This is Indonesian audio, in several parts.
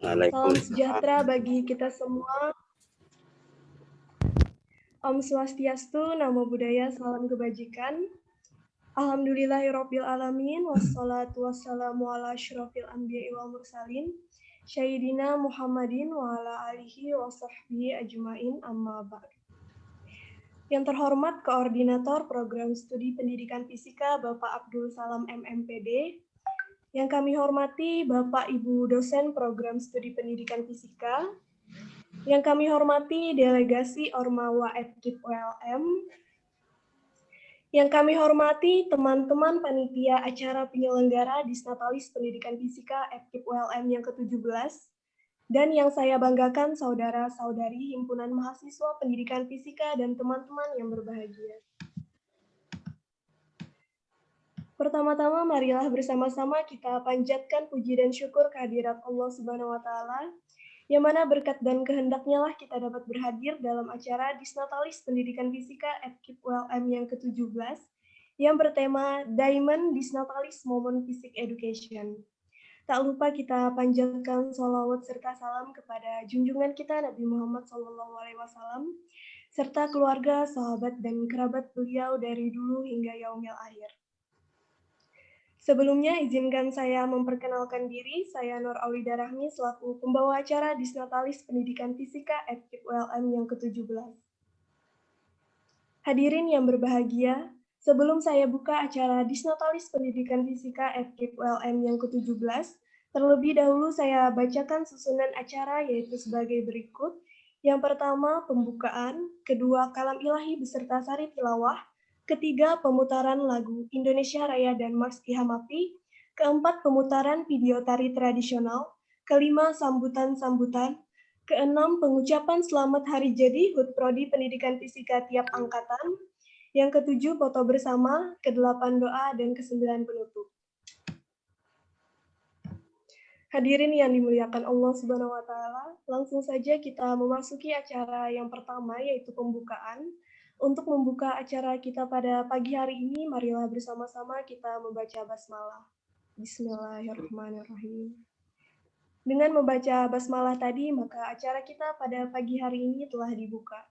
Salam sejahtera bagi kita semua. Om Swastiastu, Namo Buddhaya, salam kebajikan. Alhamdulillahirabbil alamin, wassalatu wassalamu ala asyrofil anbiya'i wal mursalin, Sayyidina Muhammadin wa ala alihi wa sahbihi ajmain, amma ba'd. Yang terhormat Koordinator Program Studi Pendidikan Fisika Bapak Abdul Salam MMPD, yang kami hormati Bapak Ibu dosen Program Studi Pendidikan Fisika, yang kami hormati delegasi Ormawa FKIP ULM, yang kami hormati teman-teman panitia acara penyelenggara Disnatalis Pendidikan Fisika FKIP ULM yang ke-17, dan yang saya banggakan saudara-saudari Himpunan Mahasiswa Pendidikan Fisika dan teman-teman yang berbahagia. Pertama-tama marilah bersama-sama kita panjatkan puji dan syukur kehadirat Allah Subhanahu wa taala, yang mana berkat dan kehendaknya lah kita dapat berhadir dalam acara Disnatalis Pendidikan Fisika FKIP ULM yang ke-17 yang bertema Diamond Disnatalis Moment Physics Education. Tak lupa kita panjatkan sholawat serta salam kepada junjungan kita Nabi Muhammad SAW serta keluarga, sahabat, dan kerabat beliau dari dulu hingga yaumil akhir. Sebelumnya, izinkan saya memperkenalkan diri. Saya Nur Aulida Rahmi selaku pembawa acara Disnatalis Pendidikan Fisika FKIP ULM yang ke-17. Hadirin yang berbahagia, sebelum saya buka acara Disnatalis Pendidikan Fisika FKIP ULM yang ke-17, terlebih dahulu saya bacakan susunan acara yaitu sebagai berikut. Yang pertama, pembukaan. Kedua, kalam ilahi beserta sari tilawah. Ketiga, pemutaran lagu Indonesia Raya dan Mars Ki Hamapi. Keempat, pemutaran video tari tradisional. Kelima, sambutan-sambutan. Keenam, pengucapan selamat hari jadi HUT Prodi Pendidikan Fisika tiap angkatan. Yang ketujuh, foto bersama. Kedelapan, doa. Dan kesembilan, penutup. Hadirin yang dimuliakan Allah Subhanahu wa taala, langsung saja kita memasuki acara yang pertama yaitu pembukaan. Untuk membuka acara kita pada pagi hari ini, marilah bersama-sama kita membaca basmalah. Bismillahirrahmanirrahim. Dengan membaca basmalah tadi, maka acara kita pada pagi hari ini telah dibuka.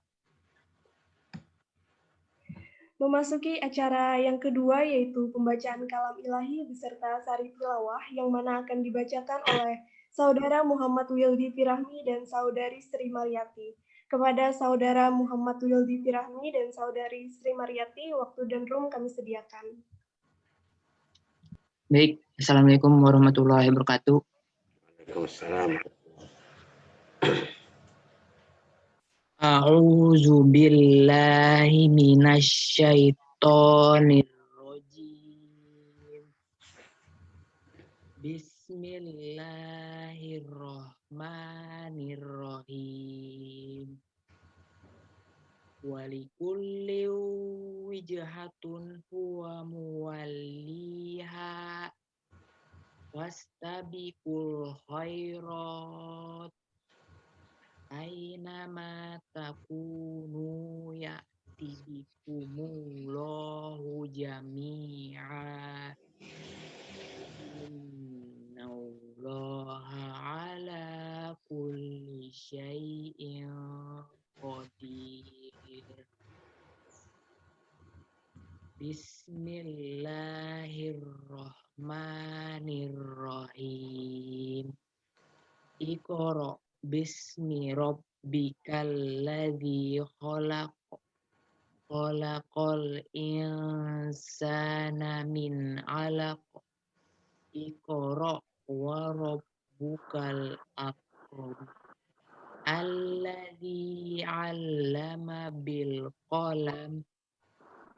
Memasuki acara yang kedua yaitu pembacaan kalam ilahi beserta sari tilawah yang mana akan dibacakan oleh Saudara Muhammad Wildi Firahmi dan Saudari Sri Mariati. Kepada Saudara Muhammad Wildi Firahmi dan Saudari Sri Mariati, waktu dan room kami sediakan. Baik, Assalamualaikum warahmatullahi wabarakatuh. Waalaikumsalam. A'udzu billahi minasyaitonir rajim. Bismillahirrahmanirrahim. Walikulli wijhatun huwa muwalliha wastabiqul khairat Ainama takunu ya'ti bikumullahu jami'a. Innallaha ala kulli syai'in qadir. Bismillahirrahmanirrahim. Iqra bismi rabbikal ladzi khalaq. Khalaqal insana min 'alaq. Iqra wa rabbukal akram. Alladzi 'allama bil qalam.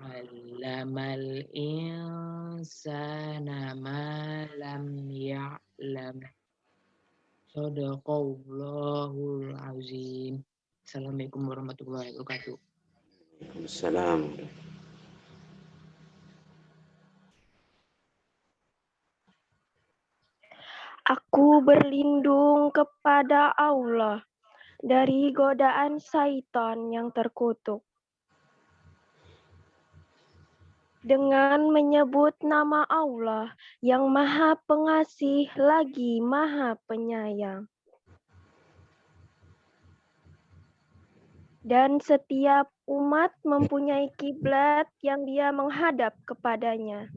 'Allamal insana ma lam ya'lam. Shadaqallahul azim. Assalamualaikum warahmatullahi wabarakatuh. Waalaikumsalam. Aku berlindung kepada Allah dari godaan syaitan yang terkutuk. Dengan menyebut nama Allah yang Maha Pengasih lagi Maha Penyayang. dan setiap umat mempunyai kiblat yang dia menghadap kepadanya.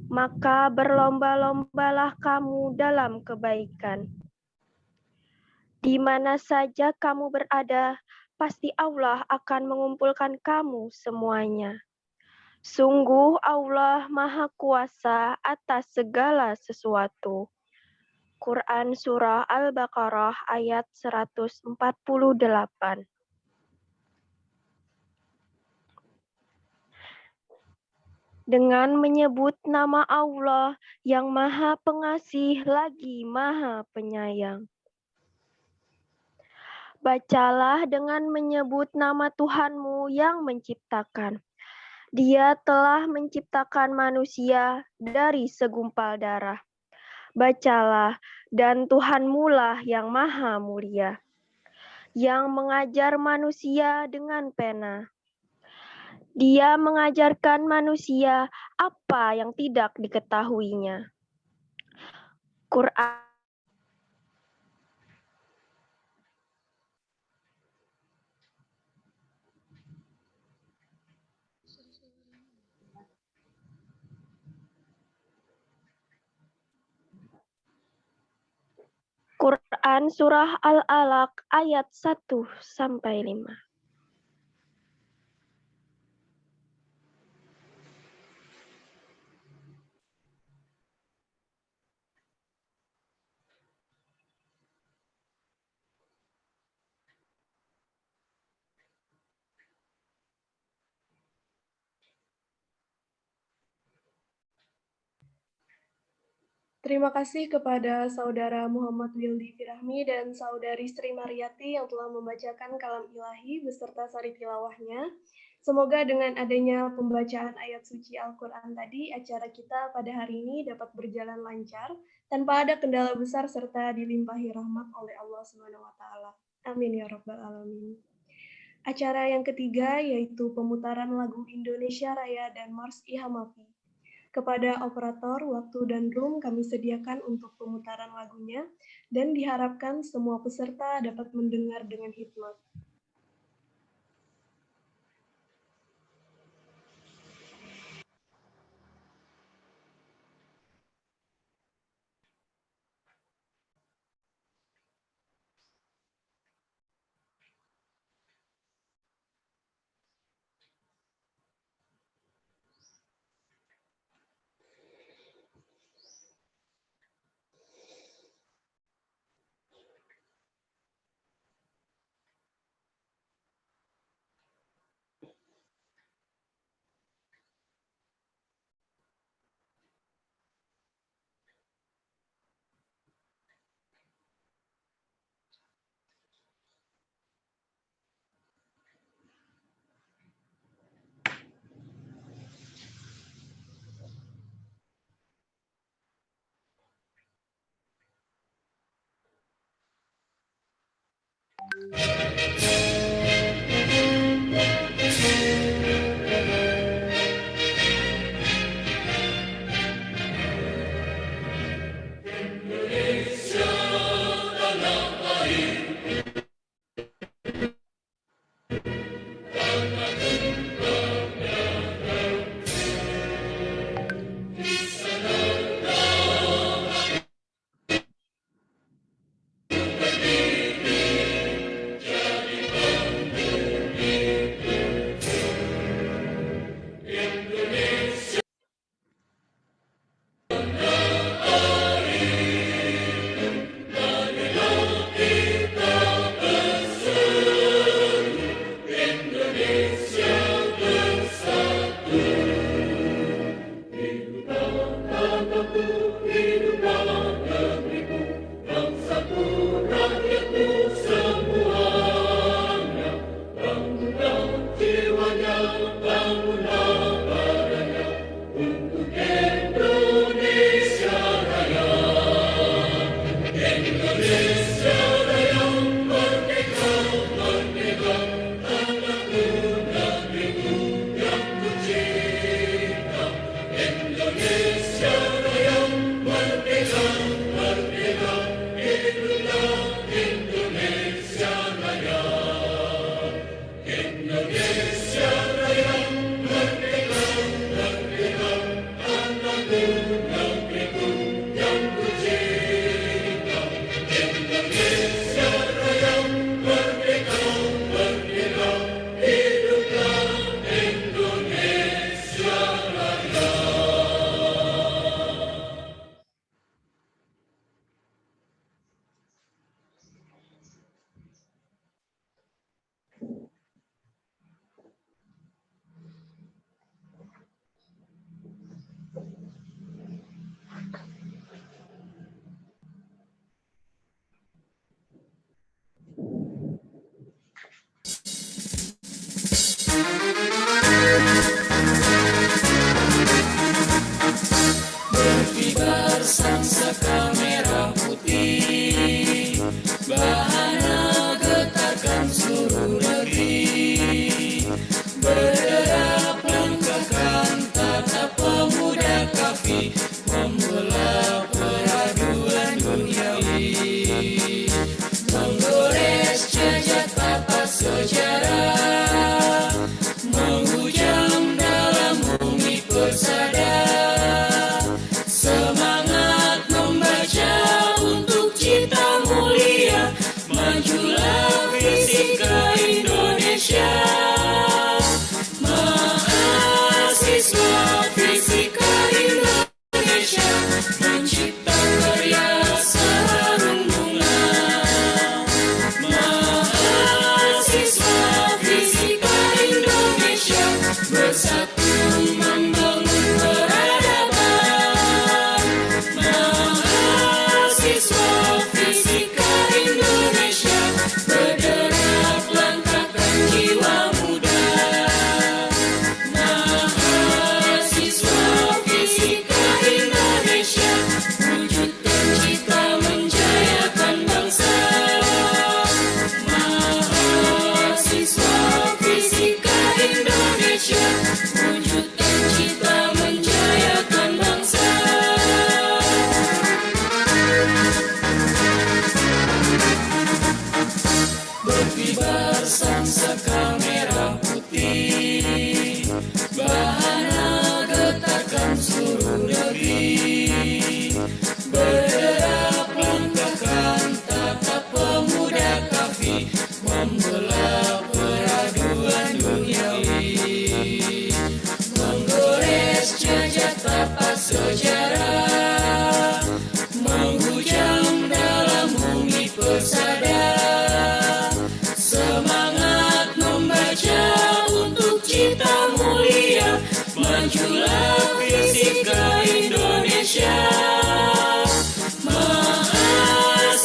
Maka berlomba-lombalah kamu dalam kebaikan. Di mana saja kamu berada, pasti Allah akan mengumpulkan kamu semuanya. Sungguh Allah Maha Kuasa atas segala sesuatu. Quran Surah Al-Baqarah ayat 148. Dengan menyebut nama Allah yang Maha Pengasih lagi Maha Penyayang. Bacalah dengan menyebut nama Tuhanmu yang menciptakan. Dia telah menciptakan manusia dari segumpal darah. Bacalah, dan Tuhanmu lah yang maha mulia, yang mengajar manusia dengan pena. Dia mengajarkan manusia apa yang tidak diketahuinya. Quran Quran Surah Al-Alaq ayat 1-5. Terima kasih kepada Saudara Muhammad Wildi Firahmi dan Saudari Sri Mariati yang telah membacakan kalam ilahi beserta sari tilawahnya. Semoga dengan adanya pembacaan ayat suci Al-Quran tadi, acara kita pada hari ini dapat berjalan lancar, tanpa ada kendala besar serta dilimpahi rahmat oleh Allah SWT. Amin ya Rabbal Alamin. Acara yang ketiga yaitu pemutaran lagu Indonesia Raya dan Mars Ihamapi. Kepada operator waktu dan room kami sediakan untuk pemutaran lagunya dan diharapkan semua peserta dapat mendengar dengan hikmat.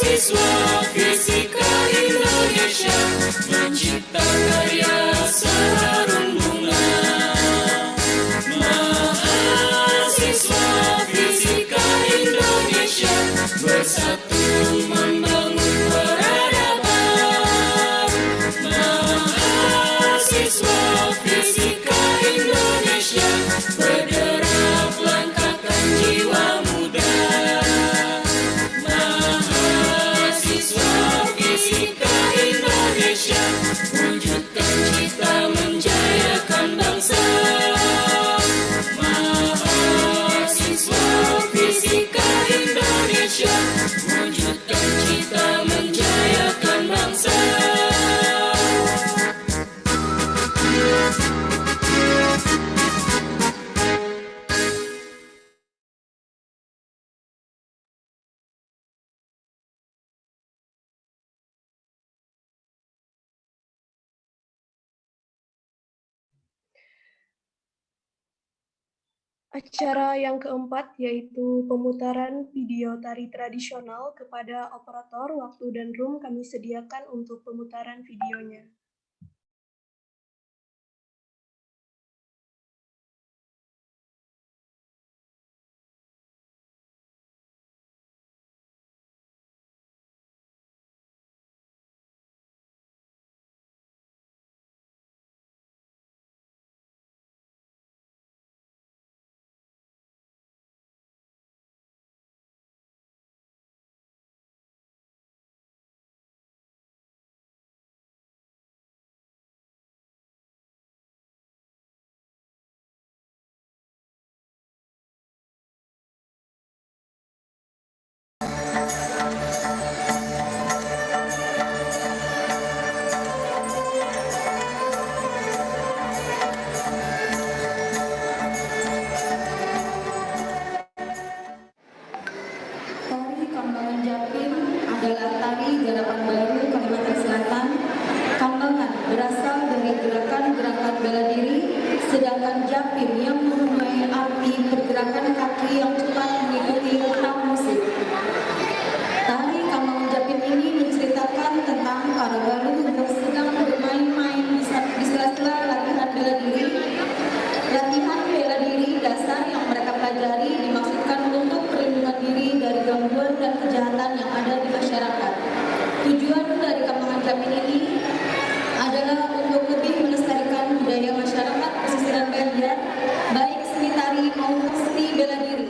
Mahasiswa Fisika Indonesia mencipta karya seharum bunga. Mahasiswa Fisika Indonesia bersatu membangun peradaban. Mahasiswa Fisika Indonesia bergerak langkahkan jiwa muda. Mahasiswa Fisika Indonesia wujudkan cita menjayakan bangsa. Mahasiswa Fisika Indonesia wujudkan cita menjayakan bangsa. Acara yang keempat yaitu pemutaran video tari tradisional. Kepada operator waktu dan room kami sediakan untuk pemutaran videonya. Tari Kambangan Japim adalah tari gerakan baru Kalimantan Selatan. Kambangan berasal dari gerakan-gerakan bela diri, sedangkan Japim yang mempunyai arti pergerakan kaki yang cepat mengikuti ritme musik. Tari Kambangan Japim ini menceritakan tentang para galuh yang sedang bermain-main di sela-sela latihan bela diri. Latihan bela diri dasar yang mereka pelajari dimaksudkan untuk perlindungan diri dari gangguan dan kejahatan yang ada di masyarakat. Tujuan dari Kambangan Japim ini adalah untuk lebih melestarikan budaya masyarakat pesisiran Banjar, baik seni tari maupun seni bela diri.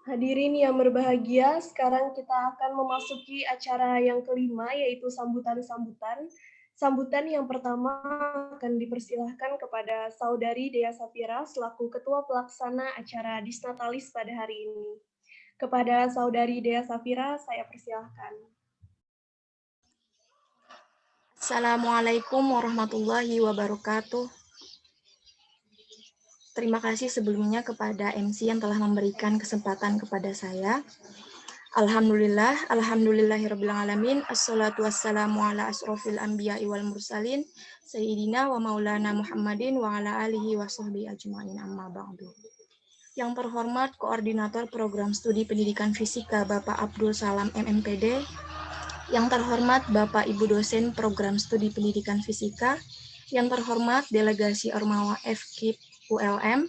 Hadirin yang berbahagia, sekarang kita akan memasuki acara yang kelima, yaitu sambutan-sambutan. Sambutan yang pertama akan dipersilahkan kepada Saudari Dea Safira selaku Ketua Pelaksana acara Disnatalis pada hari ini. Kepada Saudari Dea Safira, saya persilahkan. Assalamualaikum warahmatullahi wabarakatuh. Terima kasih sebelumnya kepada MC yang telah memberikan kesempatan kepada saya. Alhamdulillahirrabbilalamin. Assalatu wassalamu ala asrofil anbiya'i wal mursalin. Sayyidina wa maulana Muhammadin wa ala alihi wa sahbihi ajma'in amma ba'du. Yang terhormat Koordinator Program Studi Pendidikan Fisika Bapak Abdul Salam MMPD, yang terhormat Bapak Ibu dosen Program Studi Pendidikan Fisika, yang terhormat Delegasi Ormawa FKIP ULM,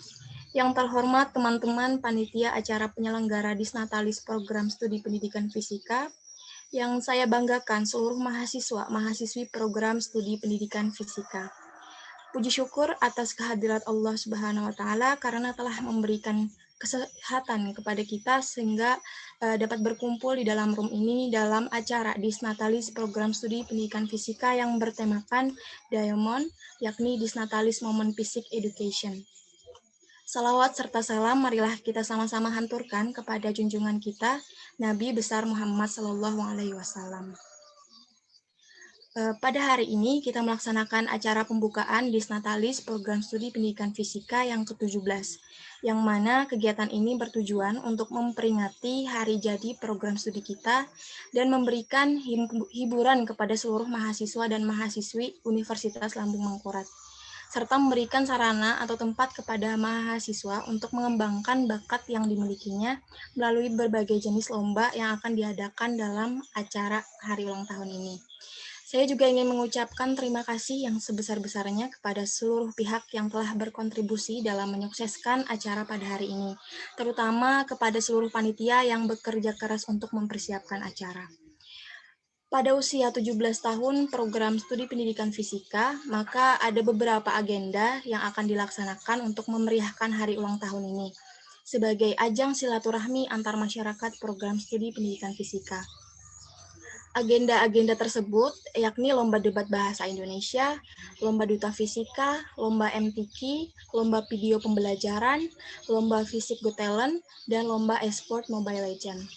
yang terhormat teman-teman panitia acara penyelenggara Disnatalis Program Studi Pendidikan Fisika, yang saya banggakan seluruh mahasiswa-mahasiswi Program Studi Pendidikan Fisika. Puji syukur atas kehadirat Allah Subhanahu wa Ta'ala karena telah memberikan kesehatan kepada kita sehingga dapat berkumpul di dalam room ini dalam acara Disnatalis Program Studi Pendidikan Fisika yang bertemakan Diamond, yakni Disnatalis Moment Physics Education. Salawat serta salam marilah kita sama-sama hanturkan kepada junjungan kita Nabi besar Muhammad SAW. Pada hari ini kita melaksanakan acara pembukaan Disnatalis Program Studi Pendidikan Fisika yang ke-17, yang mana kegiatan ini bertujuan untuk memperingati hari jadi program studi kita dan memberikan hiburan kepada seluruh mahasiswa dan mahasiswi Universitas Lambung Mangkurat, serta memberikan sarana atau tempat kepada mahasiswa untuk mengembangkan bakat yang dimilikinya melalui berbagai jenis lomba yang akan diadakan dalam acara hari ulang tahun ini. Saya juga ingin mengucapkan terima kasih yang sebesar-besarnya kepada seluruh pihak yang telah berkontribusi dalam menyukseskan acara pada hari ini, terutama kepada seluruh panitia yang bekerja keras untuk mempersiapkan acara. Pada usia 17 tahun program studi pendidikan fisika, maka ada beberapa agenda yang akan dilaksanakan untuk memeriahkan hari ulang tahun ini, sebagai ajang silaturahmi antar masyarakat program studi pendidikan fisika. Agenda-agenda tersebut yakni lomba debat bahasa Indonesia, lomba duta fisika, lomba MTQ, lomba video pembelajaran, lomba fisik Got Talent, dan lomba e-sport Mobile Legends.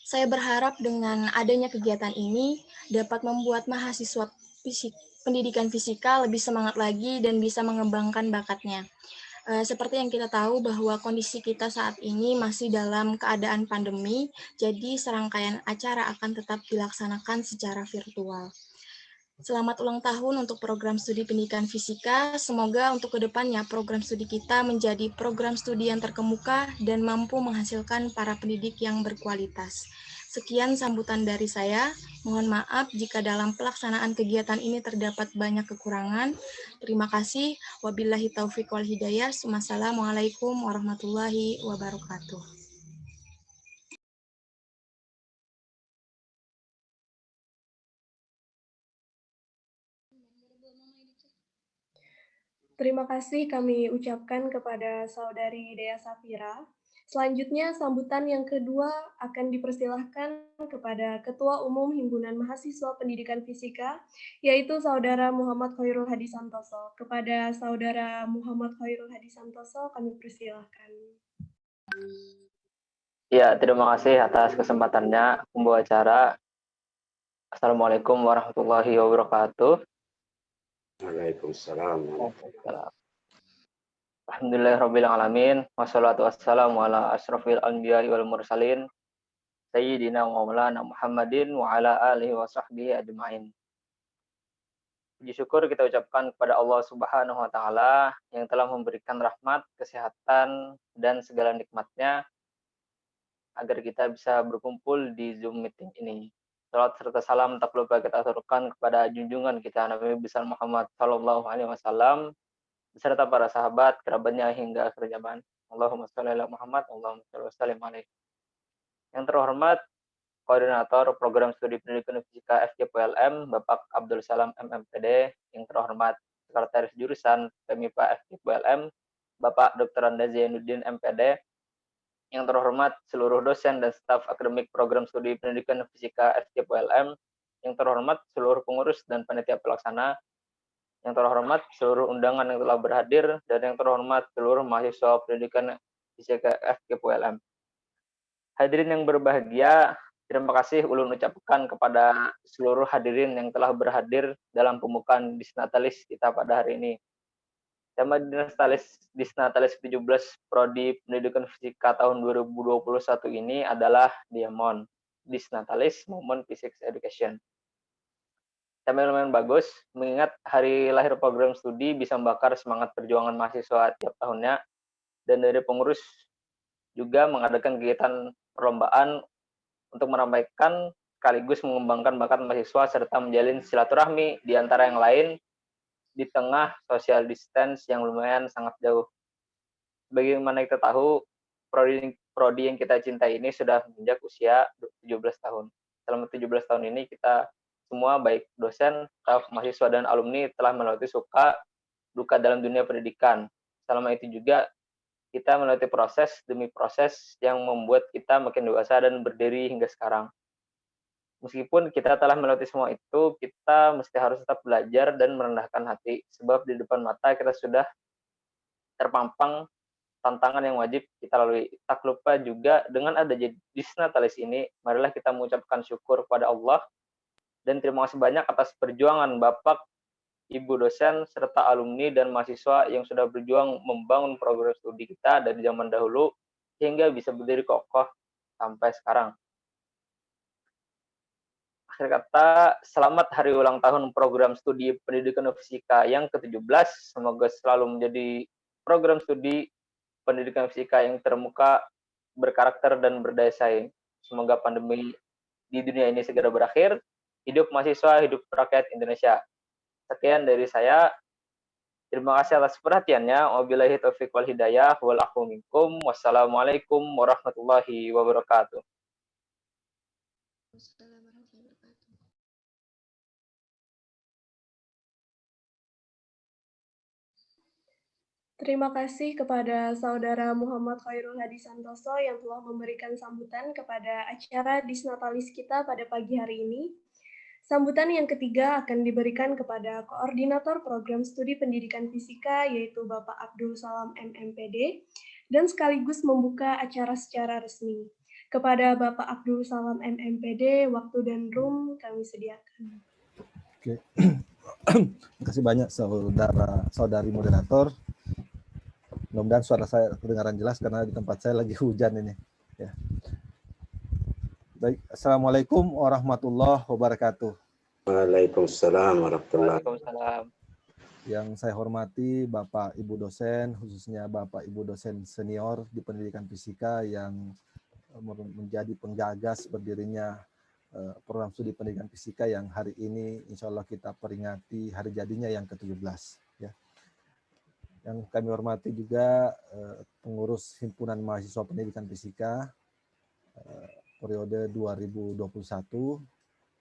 Saya berharap dengan adanya kegiatan ini dapat membuat mahasiswa pendidikan fisika lebih semangat lagi dan bisa mengembangkan bakatnya. Seperti yang kita tahu bahwa kondisi kita saat ini masih dalam keadaan pandemi, jadi serangkaian acara akan tetap dilaksanakan secara virtual. Selamat ulang tahun untuk program studi pendidikan fisika. Semoga untuk kedepannya program studi kita menjadi program studi yang terkemuka dan mampu menghasilkan para pendidik yang berkualitas. Sekian sambutan dari saya. Mohon maaf jika dalam pelaksanaan kegiatan ini terdapat banyak kekurangan. Terima kasih. Wabillahi taufiq wal hidayah. Wassalamualaikum warahmatullahi wabarakatuh. Terima kasih kami ucapkan kepada Saudari Dea Safira. Selanjutnya, sambutan yang kedua akan dipersilahkan kepada Ketua Umum Himpunan Mahasiswa Pendidikan Fisika, yaitu Saudara Muhammad Khairul Hadi Santoso. Kepada Saudara Muhammad Khairul Hadi Santoso, kami persilahkan. Ya, terima kasih atas kesempatannya membawa acara. Assalamualaikum warahmatullahi wabarakatuh. Waalaikumsalam. Alhamdulillahirrabbilalamin. Wassalatu wassalamu ala asrofil anbiya'i wal mursalin. Sayyidina wa maulana Muhammadin wa ala alihi wa sahbihi ajma'in. Puji syukur kita ucapkan kepada Allah Subhanahu wa Ta'ala yang telah memberikan rahmat, kesehatan, dan segala nikmatnya agar kita bisa berkumpul di Zoom meeting ini. Salat serta salam tak lupa kita aturkan kepada junjungan kita Nabi besar Muhammad Sallallahu Alaihi Wasallam beserta para sahabat, kerabatnya hingga akhir zaman. Allahumma sholli ala Muhammad, Allahumma sholli wa sallim alaihi. Yang terhormat Koordinator Program Studi Pendidikan Fisika FKIP-ULM, Bapak Abdul Salam MMPD. Yang terhormat Sekretaris Jurusan PMIPA FKIP-ULM, Bapak Dr. Anda Zainuddin MPD. yang terhormat seluruh dosen dan staf akademik program studi pendidikan fisika FKIP-ULM, yang terhormat seluruh pengurus dan panitia pelaksana, yang terhormat seluruh undangan yang telah berhadir, dan yang terhormat seluruh mahasiswa pendidikan fisika FKIP-ULM. Hadirin yang berbahagia, terima kasih ulun ucapkan kepada seluruh hadirin yang telah berhadir dalam pembukaan Disnatalis kita pada hari ini. Tema Disnatalis 17 Prodi Pendidikan Fisika tahun 2021 ini adalah Diamond, Disnatalis Moment Physics Education. Tema lumayan bagus, mengingat hari lahir program studi bisa membakar semangat perjuangan mahasiswa tiap tahunnya, dan dari pengurus juga mengadakan kegiatan perlombaan untuk meramaikan sekaligus mengembangkan bakat mahasiswa serta menjalin silaturahmi di antara yang lain di tengah social distance yang lumayan sangat jauh. Bagaimana kita tahu, prodi yang kita cintai ini sudah menginjak usia 17 tahun. Selama 17 tahun ini kita semua baik dosen, staf, mahasiswa, dan alumni telah melewati suka duka dalam dunia pendidikan. Selama itu juga kita melewati proses demi proses yang membuat kita makin dewasa dan berdiri hingga sekarang. Meskipun kita telah melewati semua itu, kita mesti harus tetap belajar dan merendahkan hati, sebab di depan mata kita sudah terpampang tantangan yang wajib kita lalui. Tak lupa juga dengan adanya Disnatalis ini, marilah kita mengucapkan syukur kepada Allah, dan terima kasih banyak atas perjuangan Bapak, Ibu dosen, serta alumni dan mahasiswa yang sudah berjuang membangun program studi kita dari zaman dahulu, hingga bisa berdiri kokoh sampai sekarang. Akhir kata, selamat hari ulang tahun program studi pendidikan fisika yang ke-17. Semoga selalu menjadi program studi pendidikan fisika yang termuka, berkarakter, dan berdaya saing. Semoga pandemi di dunia ini segera berakhir. Hidup mahasiswa, hidup rakyat Indonesia. Sekian dari saya. Terima kasih atas perhatiannya. Wabillahi taufiq wal hidayah. Wal afu minkum. Wassalamualaikum warahmatullahi wabarakatuh. Terima kasih kepada Saudara Muhammad Khairul Hadi Santoso yang telah memberikan sambutan kepada acara Disnatalis kita pada pagi hari ini. Sambutan yang ketiga akan diberikan kepada Koordinator Program Studi Pendidikan Fisika, yaitu Bapak Abdul Salam MMPD, dan sekaligus membuka acara secara resmi. Kepada Bapak Abdul Salam MMPD, waktu dan room kami sediakan. Oke. Terima kasih banyak saudari moderator. Mudah-mudahan suara saya kedengaran jelas karena di tempat saya lagi hujan ini. Ya. Baik, Assalamualaikum warahmatullahi wabarakatuh. Waalaikumsalam warahmatullahi Waalaikumsalam. Yang saya hormati Bapak Ibu dosen, khususnya Bapak Ibu dosen senior di pendidikan fisika yang menjadi penggagas berdirinya program studi pendidikan fisika yang hari ini insya Allah kita peringati hari jadinya yang ke-17. Ya. Yang kami hormati juga pengurus Himpunan Mahasiswa Pendidikan Fisika periode 2021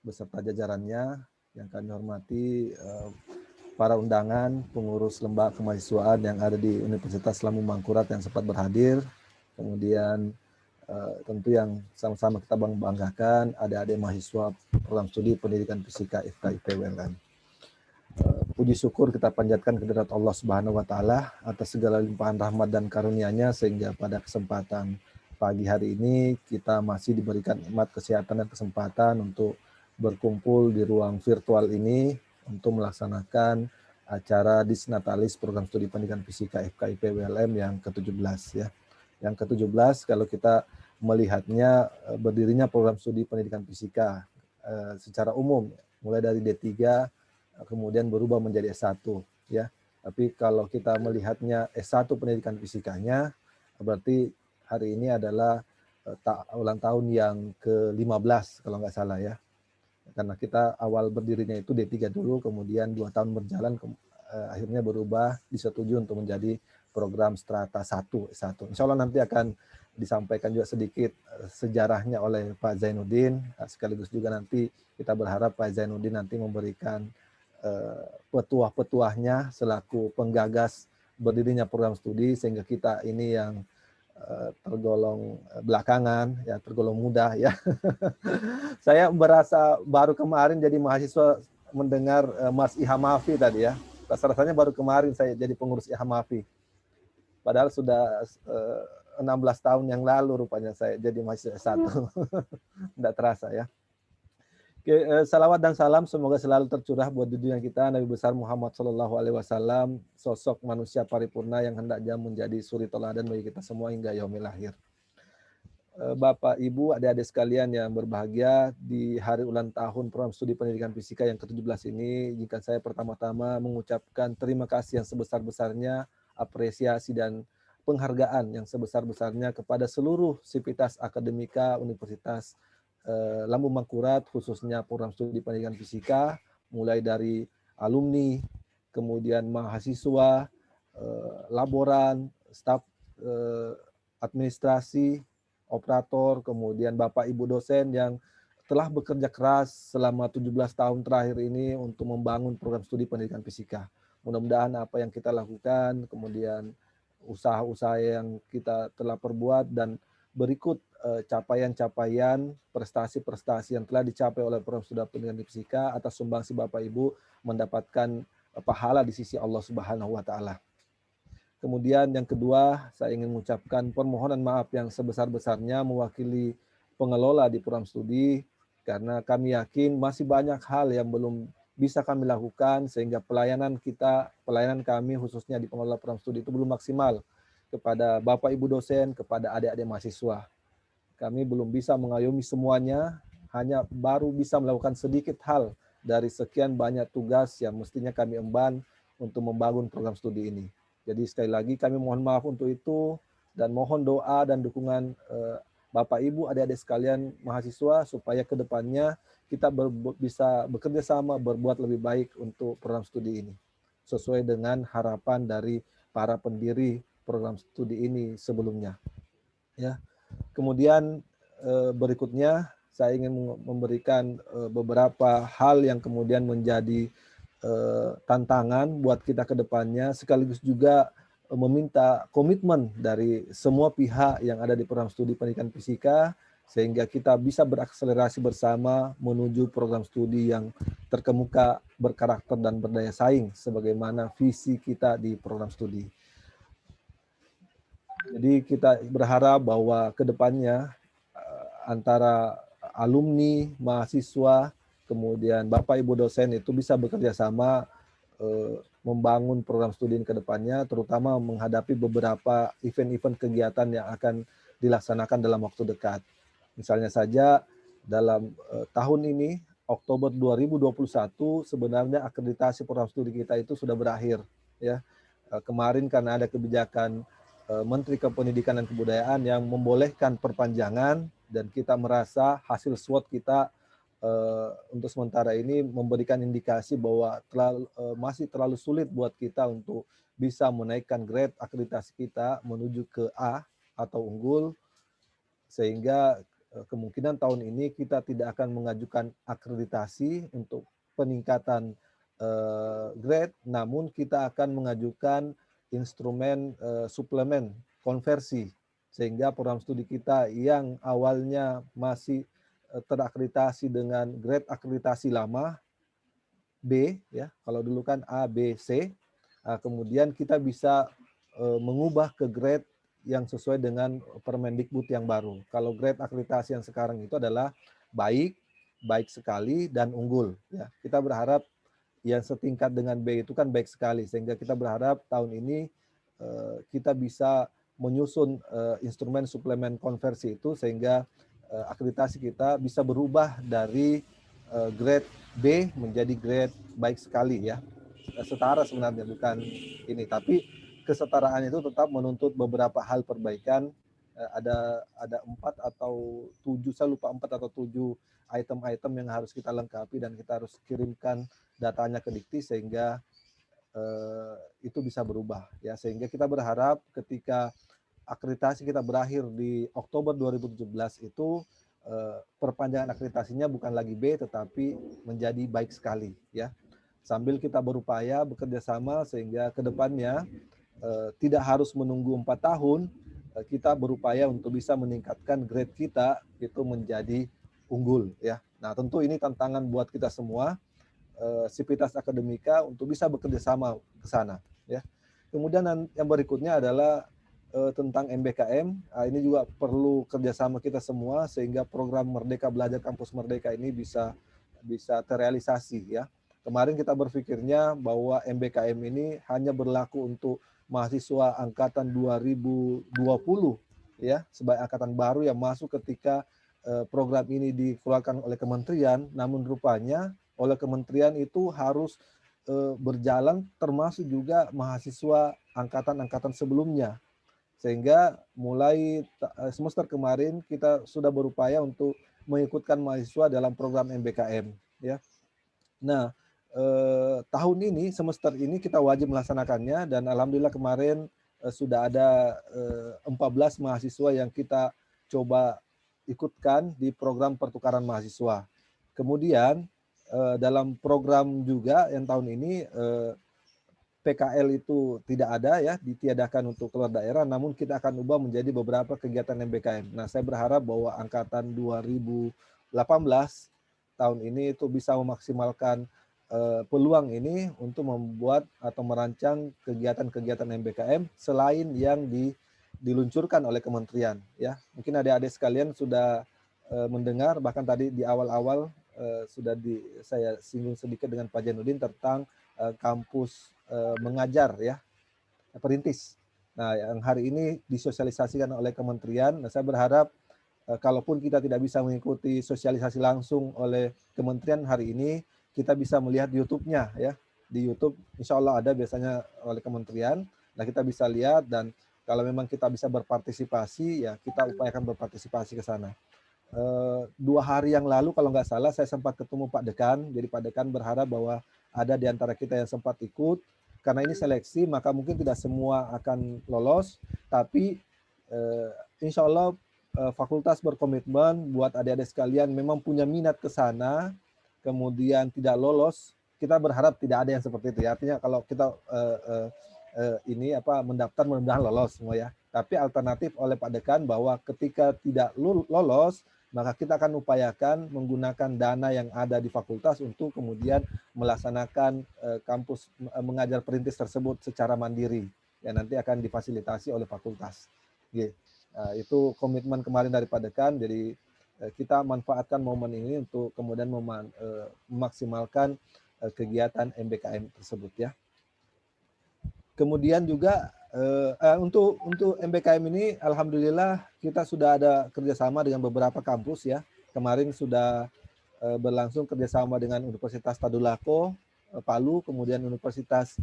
beserta jajarannya. Yang kami hormati para undangan, pengurus lembaga kemahasiswaan yang ada di Universitas Lampung Mangkurat yang sempat berhadir. Kemudian tentu yang sama-sama kita banggakan adik-adik mahasiswa program studi pendidikan fisika FKIP-ULM. Puji syukur kita panjatkan kehadirat Allah Subhanahu wa taala atas segala limpahan rahmat dan karunia-Nya sehingga pada kesempatan pagi hari ini kita masih diberikan nikmat kesehatan dan kesempatan untuk berkumpul di ruang virtual ini untuk melaksanakan acara Disnatalis program studi pendidikan fisika FKIP-ULM yang ke-17 ya. Yang ke-17 kalau kita melihatnya berdirinya program studi pendidikan fisika secara umum mulai dari D3 kemudian berubah menjadi S1 ya. Tapi kalau kita melihatnya S1 pendidikan fisikanya berarti hari ini adalah ulang tahun yang ke-15 kalau nggak salah ya. Karena kita awal berdirinya itu D3 dulu, kemudian 2 tahun berjalan akhirnya berubah disetujui untuk menjadi program strata 1 S1. Insya Allah nanti akan disampaikan juga sedikit sejarahnya oleh Pak Zainuddin, sekaligus juga nanti kita berharap Pak Zainuddin nanti memberikan petuah-petuahnya selaku penggagas berdirinya program studi sehingga kita ini yang tergolong belakangan, ya tergolong muda ya. Saya merasa baru kemarin jadi mahasiswa mendengar Mas Ihamafi tadi ya. Rasanya baru kemarin saya jadi pengurus Ihamafi. Padahal sudah 16 tahun yang lalu rupanya saya jadi mahasiswa S1. Tidak terasa ya. Oke, salawat dan salam semoga selalu tercurah buat di dunia kita Nabi besar Muhammad SAW, sosok manusia paripurna yang hendaknya menjadi suri teladan bagi kita semua hingga yaumil akhir. Bapak, Ibu, adik-adik sekalian yang berbahagia, di hari ulang tahun program studi pendidikan fisika yang ke-17 ini, izinkan saya pertama-tama mengucapkan terima kasih yang sebesar-besarnya, apresiasi dan penghargaan yang sebesar-besarnya kepada seluruh sivitas akademika Universitas Lambung Mangkurat, khususnya program studi pendidikan fisika, mulai dari alumni, kemudian mahasiswa, laboran, staf administrasi, operator, kemudian Bapak Ibu dosen yang telah bekerja keras selama 17 tahun terakhir ini untuk membangun program studi pendidikan fisika. Mudah-mudahan apa yang kita lakukan, kemudian usaha-usaha yang kita telah perbuat dan berikut capaian-capaian, prestasi-prestasi yang telah dicapai oleh program studi pendidikan fisika atas sumbangsi Bapak Ibu mendapatkan pahala di sisi Allah Subhanahu wa taala. Kemudian yang kedua, saya ingin mengucapkan permohonan maaf yang sebesar-besarnya mewakili pengelola di program studi karena kami yakin masih banyak hal yang belum bisa kami lakukan sehingga pelayanan kami khususnya di pengelola program studi itu belum maksimal kepada Bapak Ibu dosen, kepada adik-adik mahasiswa. Kami belum bisa mengayomi semuanya, hanya baru bisa melakukan sedikit hal dari sekian banyak tugas yang mestinya kami emban untuk membangun program studi ini. Jadi sekali lagi kami mohon maaf untuk itu dan mohon doa dan dukungan Bapak Ibu adik-adik sekalian mahasiswa supaya ke depannya kita bisa bekerja sama berbuat lebih baik untuk program studi ini sesuai dengan harapan dari para pendiri program studi ini sebelumnya. Ya. Kemudian berikutnya saya ingin memberikan beberapa hal yang kemudian menjadi tantangan buat kita ke depannya, sekaligus juga meminta komitmen dari semua pihak yang ada di program studi pendidikan fisika sehingga kita bisa berakselerasi bersama menuju program studi yang terkemuka, berkarakter dan berdaya saing sebagaimana visi kita di program studi. Jadi kita berharap bahwa ke depannya antara alumni, mahasiswa, kemudian Bapak Ibu dosen itu bisa bekerja sama membangun program studi ke depannya, terutama menghadapi beberapa event-event kegiatan yang akan dilaksanakan dalam waktu dekat. Misalnya saja dalam tahun ini, Oktober 2021, sebenarnya akreditasi program studi kita itu sudah berakhir. Ya. Kemarin karena ada kebijakan Menteri Kependidikan dan Kebudayaan yang membolehkan perpanjangan dan kita merasa hasil SWOT kita untuk sementara ini memberikan indikasi bahwa masih terlalu sulit buat kita untuk bisa menaikkan grade akreditasi kita menuju ke A atau unggul, sehingga kemungkinan tahun ini kita tidak akan mengajukan akreditasi untuk peningkatan grade, namun kita akan mengajukan instrumen suplemen konversi sehingga program studi kita yang awalnya masih terakreditasi dengan grade akreditasi lama B ya, kalau dulu kan A, B, C, kemudian kita bisa mengubah ke grade yang sesuai dengan Permendikbud yang baru. Kalau grade akreditasi yang sekarang itu adalah baik, baik sekali dan unggul ya. Kita berharap yang setingkat dengan B itu kan baik sekali, sehingga kita berharap tahun ini kita bisa menyusun instrumen suplemen konversi itu sehingga akreditasi kita bisa berubah dari grade B menjadi grade baik sekali ya. Setara sebenarnya bukan ini, tapi kesetaraan itu tetap menuntut beberapa hal perbaikan. Ada 4 atau 7, saya lupa 4 atau 7 item-item yang harus kita lengkapi dan kita harus kirimkan datanya ke Dikti sehingga itu bisa berubah ya, sehingga kita berharap ketika akreditasi kita berakhir di Oktober 2017 itu perpanjangan akreditasinya bukan lagi B tetapi menjadi baik sekali ya. Sambil kita berupaya bekerja sama sehingga ke depannya tidak harus menunggu 4 tahun kita berupaya untuk bisa meningkatkan grade kita itu menjadi unggul ya. Nah, tentu ini tantangan buat kita semua Sivitas Akademika untuk bisa bekerja sama ke sana ya. Kemudian yang berikutnya adalah tentang MBKM. Ini juga perlu kerjasama kita semua sehingga program Merdeka Belajar Kampus Merdeka ini bisa terrealisasi ya. Kemarin kita berpikirnya bahwa MBKM ini hanya berlaku untuk mahasiswa angkatan 2020 ya, sebagai angkatan baru yang masuk ketika program ini dikeluarkan oleh kementerian, namun rupanya oleh kementerian itu harus berjalan termasuk juga mahasiswa angkatan-angkatan sebelumnya. Sehingga mulai semester kemarin kita sudah berupaya untuk mengikutkan mahasiswa dalam program MBKM ya. Nah, tahun ini semester ini kita wajib melaksanakannya dan alhamdulillah kemarin sudah ada 14 mahasiswa yang kita coba ikutkan di program pertukaran mahasiswa. Kemudian dalam program juga yang tahun ini PKL itu tidak ada ya, ditiadakan untuk keluar daerah, namun kita akan ubah menjadi beberapa kegiatan MBKM. Nah, saya berharap bahwa angkatan 2018 tahun ini itu bisa memaksimalkan peluang ini untuk membuat atau merancang kegiatan-kegiatan MBKM selain yang diluncurkan oleh kementerian ya. Mungkin adik-adik sekalian sudah mendengar, bahkan tadi di awal-awal sudah saya singgung sedikit dengan Pak Jainuddin tentang kampus mengajar ya, perintis. Nah, yang hari ini disosialisasikan oleh kementerian. Nah, saya berharap kalaupun kita tidak bisa mengikuti sosialisasi langsung oleh kementerian hari ini, kita bisa melihat YouTube-nya ya. Di YouTube insya Allah ada biasanya oleh kementerian. Nah, kita bisa lihat dan kalau memang kita bisa berpartisipasi ya kita upayakan berpartisipasi ke sana. 2 hari yang lalu kalau nggak salah saya sempat ketemu Pak Dekan. Jadi Pak Dekan berharap bahwa ada di antara kita yang sempat ikut. Karena ini seleksi maka mungkin tidak semua akan lolos. Tapi insya Allah fakultas berkomitmen buat adik-adik sekalian memang punya minat ke sana, kemudian tidak lolos, kita berharap tidak ada yang seperti itu ya. Artinya kalau kita mendaftar mudah-mudahan lolos semua ya. Tapi alternatif oleh Pak Dekan bahwa ketika tidak lolos, maka kita akan upayakan menggunakan dana yang ada di fakultas untuk kemudian melaksanakan kampus mengajar perintis tersebut secara mandiri. Ya nanti akan difasilitasi oleh fakultas. Itu komitmen kemarin dari Pak Dekan. Jadi kita manfaatkan momen ini untuk kemudian memaksimalkan kegiatan MBKM tersebut ya. Kemudian juga untuk MBKM ini alhamdulillah kita sudah ada kerjasama dengan beberapa kampus ya. Kemarin sudah berlangsung kerjasama dengan Universitas Tadulako Palu, kemudian Universitas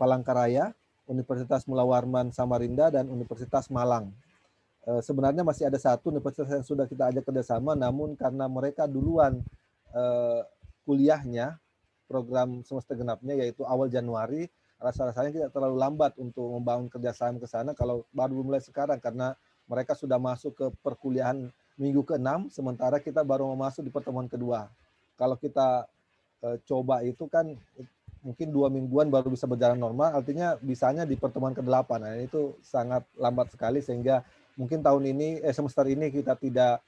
Palangkaraya, Universitas Mula Warman Samarinda, dan Universitas Malang. Sebenarnya masih ada satu universitas yang sudah kita ajak kerjasama, namun karena mereka duluan kuliahnya, program semester genapnya yaitu awal Januari, rasa-rasanya tidak terlalu lambat untuk membangun kerjasama ke sana kalau baru mulai sekarang, karena mereka sudah masuk ke perkuliahan minggu ke-6, sementara kita baru mau masuk di pertemuan kedua. Kalau kita coba itu kan mungkin 2 mingguan baru bisa berjalan normal, artinya bisanya di pertemuan ke-8. Nah, itu sangat lambat sekali sehingga mungkin tahun ini, semester ini kita tidak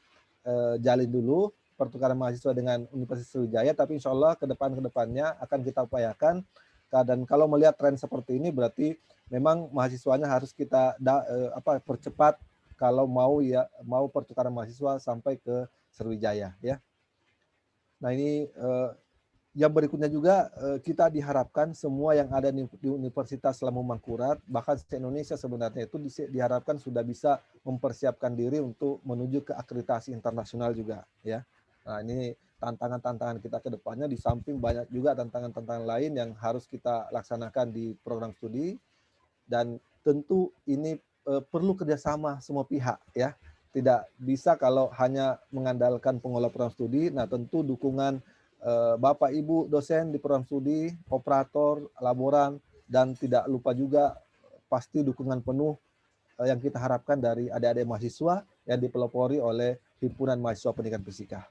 jalin dulu pertukaran mahasiswa dengan Universitas Sriwijaya, tapi insya Allah ke depannya akan kita upayakan. Dan kalau melihat tren seperti ini, berarti memang mahasiswanya harus kita percepat kalau mau pertukaran mahasiswa sampai ke Sriwijaya ya. Nah ini yang berikutnya juga kita diharapkan semua yang ada di Universitas Lampung Mangkurat, bahkan se-Indonesia sebenarnya itu diharapkan sudah bisa mempersiapkan diri untuk menuju ke akreditasi internasional juga ya. Nah ini tantangan-tantangan kita ke depannya, di samping banyak juga tantangan-tantangan lain yang harus kita laksanakan di program studi, dan tentu ini perlu kerjasama semua pihak ya. Tidak bisa kalau hanya mengandalkan pengelola program studi. Nah tentu dukungan Bapak Ibu dosen di program studi, operator, laboran, dan tidak lupa juga pasti dukungan penuh yang kita harapkan dari adik-adik mahasiswa yang dipelopori oleh Himpunan Mahasiswa Pendidikan Fisika.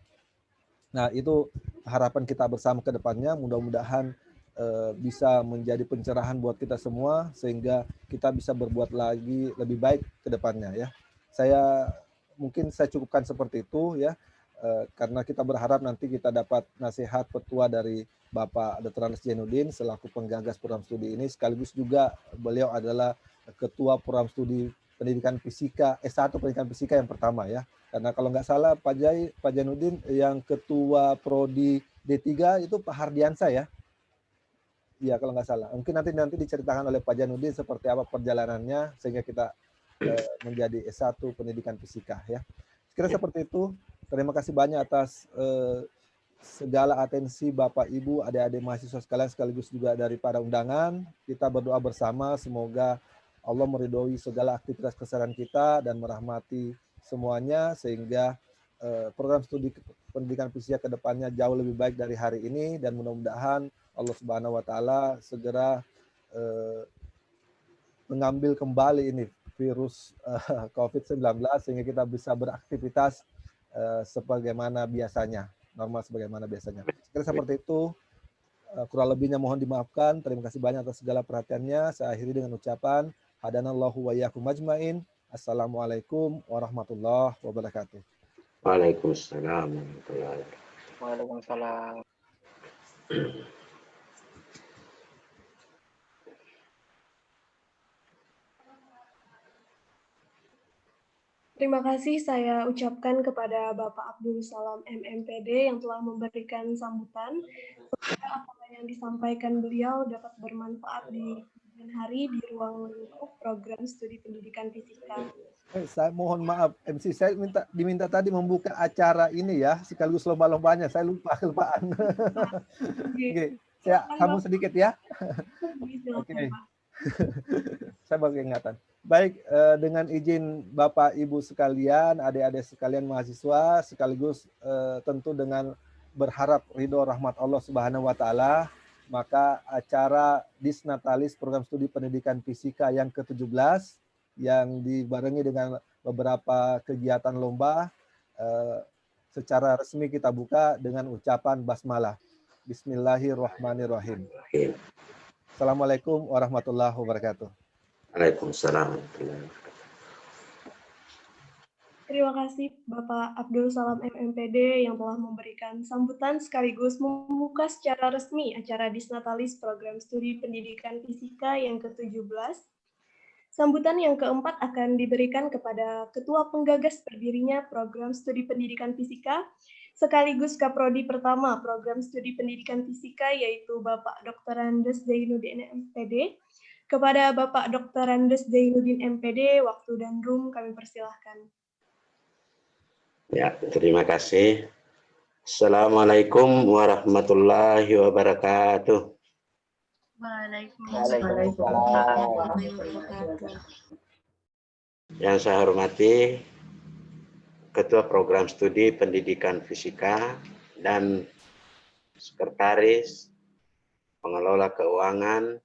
Nah itu harapan kita bersama ke depannya, mudah-mudahan bisa menjadi pencerahan buat kita semua sehingga kita bisa berbuat lagi lebih baik ke depannya ya. Mungkin saya cukupkan seperti itu ya, karena kita berharap nanti kita dapat nasihat petua dari Bapak Dr. Andes Zainuddin selaku penggagas program studi ini, sekaligus juga beliau adalah ketua program studi pendidikan fisika S1 pendidikan fisika yang pertama ya. Karena kalau nggak salah Pak Zainuddin yang ketua prodi D3 itu Pak Hardiansa ya. Iya kalau nggak salah. Mungkin nanti diceritakan oleh Pak Zainuddin seperti apa perjalanannya sehingga kita menjadi S1 pendidikan fisika ya. Kira seperti itu. Terima kasih banyak atas segala atensi Bapak Ibu, adik-adik mahasiswa sekalian sekaligus juga daripada undangan. Kita berdoa bersama semoga Allah meridhoi segala aktivitas keseharian kita dan merahmati semuanya sehingga program studi pendidikan fisika ke depannya jauh lebih baik dari hari ini dan mudah-mudahan Allah Subhanahu wa taala segera mengambil kembali ini virus COVID-19 sehingga kita bisa beraktivitas sebagaimana biasanya, normal sebagaimana biasanya. Kira seperti itu, kurang lebihnya mohon dimaafkan. Terima kasih banyak atas segala perhatiannya. Saya akhiri dengan ucapan hadanallahu wa iyyakum ajmain. Assalamualaikum warahmatullahi wabarakatuh. Waalaikumsalam warahmatullahi wabarakatuh. Waalaikumsalam. Terima kasih saya ucapkan kepada Bapak Abdul Salam MMPD yang telah memberikan sambutan. Semoga apa yang disampaikan beliau dapat bermanfaat di kemudian hari di ruang lingkup program studi pendidikan fisika. Saya mohon maaf, MC saya diminta tadi membuka acara ini ya, sekaligus lomba-lombanya. Saya kelupaan. Oke, saya sambung sedikit ya. Oke. Saya bagi ingatan. Baik, dengan izin Bapak Ibu sekalian, adik-adik sekalian mahasiswa, sekaligus tentu dengan berharap ridho rahmat Allah Subhanahu wa taala, maka acara Disnatalis program studi pendidikan fisika yang ke-17 yang dibarengi dengan beberapa kegiatan lomba secara resmi kita buka dengan ucapan basmalah. Bismillahirrahmanirrahim. Assalamualaikum warahmatullahi wabarakatuh. Waalaikumsalam. Terima kasih Bapak Abdul Salam MMPD yang telah memberikan sambutan sekaligus membuka secara resmi acara Disnatalis program studi pendidikan fisika yang ke-17. Sambutan yang keempat akan diberikan kepada Ketua Penggagas berdirinya program studi pendidikan fisika sekaligus Kaprodi pertama program studi pendidikan fisika yaitu Bapak Dr. Andes Zainuddin MPD. Kepada Bapak Dr. Andes Zainuddin MPD, waktu dan room kami persilahkan. Ya, terima kasih. Assalamualaikum warahmatullahi wabarakatuh. Waalaikumsalam warahmatullahi wabarakatuh. Yang saya hormati Ketua Program Studi Pendidikan Fisika dan Sekretaris, Pengelola Keuangan,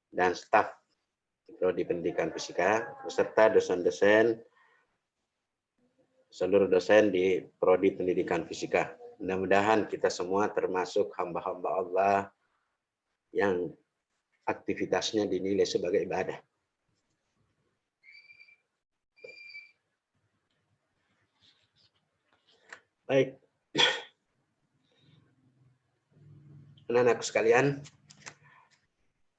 dan staf Prodi Pendidikan Fisika, beserta dosen-dosen, seluruh dosen di Prodi Pendidikan Fisika. Mudah-mudahan kita semua termasuk hamba-hamba Allah yang aktivitasnya dinilai sebagai ibadah. Baik, anak-anakku sekalian,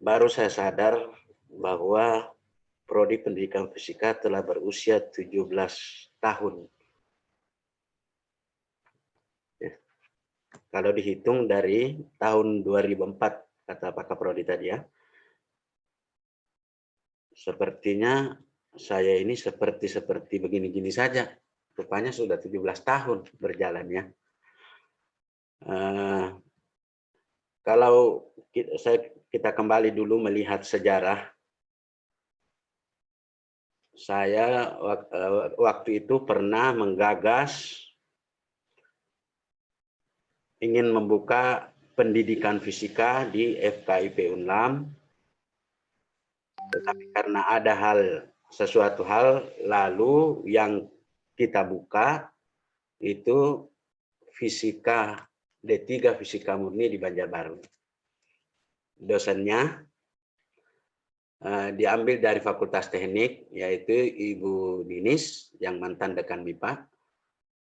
baru saya sadar bahwa Prodi Pendidikan Fisika telah berusia 17 tahun. Ya. Kalau dihitung dari tahun 2004, kata Pak Kaprodi tadi ya, sepertinya saya ini seperti begini-gini saja. Rupanya sudah 17 tahun berjalannya. Kalau kita kembali dulu melihat sejarah, saya waktu itu pernah menggagas ingin membuka pendidikan fisika di FKIP Unlam, tetapi karena ada sesuatu hal lalu yang kita buka itu fisika D3 fisika murni di Banjarbaru. dosennya diambil dari Fakultas Teknik, yaitu Ibu Ninis yang mantan dekan MIPA.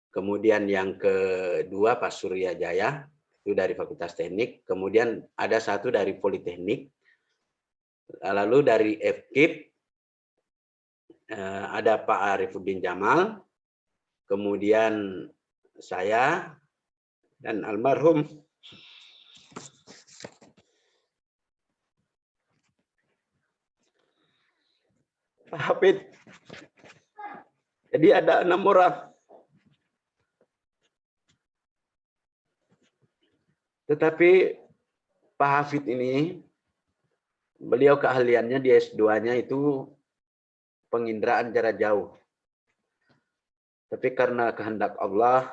Kemudian yang kedua Pak Surya Jaya, itu dari Fakultas Teknik. Kemudian ada satu dari Politeknik. Lalu dari FKIP ada Pak Arifuddin Jamal. Kemudian saya dan almarhum Pak Hafid. Jadi ada 6 orang. Tetapi Pak Hafid ini, beliau keahliannya di S2-nya itu penginderaan jarak jauh. Tapi karena kehendak Allah,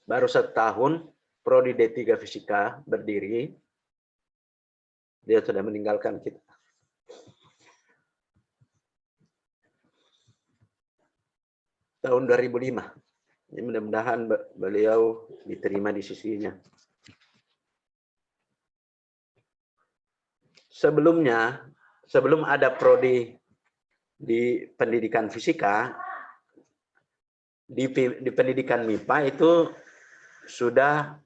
baru 1 tahun Prodi D3 Fisika berdiri, dia sudah meninggalkan kita. Tahun 2005. Ini mudah-mudahan beliau diterima di sisinya. Sebelumnya, sebelum ada prodi di pendidikan fisika, di pendidikan MIPA itu sudah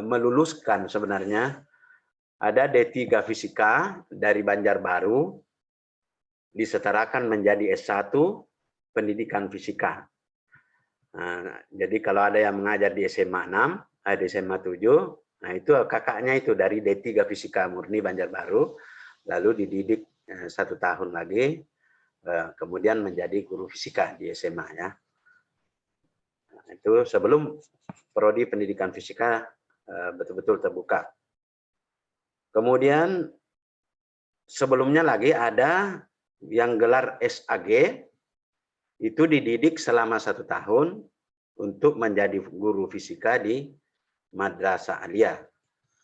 meluluskan sebenarnya. Ada D3 Fisika dari Banjarbaru, disetarakan menjadi S1 Pendidikan Fisika. Nah, jadi kalau ada yang mengajar di SMA 6, di SMA 7, nah itu kakaknya itu dari D3 Fisika murni Banjarbaru, lalu dididik 1 tahun lagi, kemudian menjadi guru fisika di SMA ya. Nah, itu sebelum prodi pendidikan fisika betul-betul terbuka. Kemudian sebelumnya lagi ada yang gelar SAG, itu dididik selama 1 tahun untuk menjadi guru fisika di Madrasah Aliyah.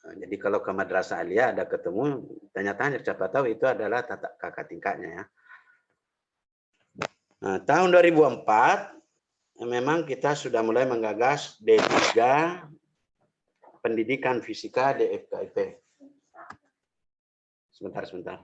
Nah, jadi kalau ke Madrasah Aliyah ada ketemu, tanya-tanya, siapa tahu itu adalah kakak tingkatnya ya. Nah, tahun 2004 memang kita sudah mulai menggagas D3 Pendidikan Fisika DFKIP. Sebentar.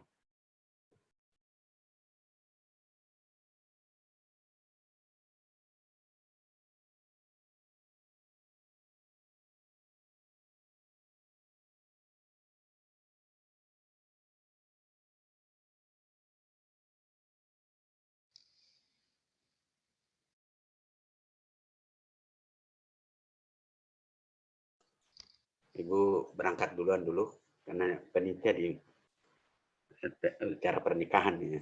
Ibu berangkat duluan dulu karena penitia di cara pernikahan ya.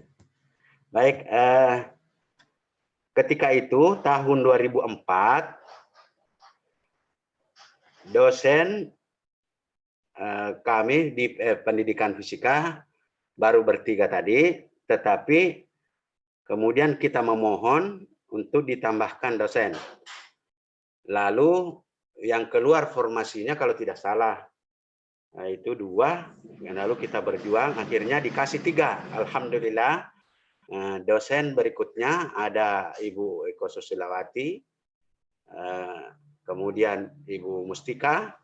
Baik, ketika itu tahun 2004 dosen kami di pendidikan fisika baru bertiga tadi, tetapi kemudian kita memohon untuk ditambahkan dosen. Lalu yang keluar formasinya kalau tidak salah, nah itu 2, lalu kita berjuang, akhirnya dikasih 3. Alhamdulillah, dosen berikutnya ada Ibu Eko Susilawati, kemudian Ibu Mustika,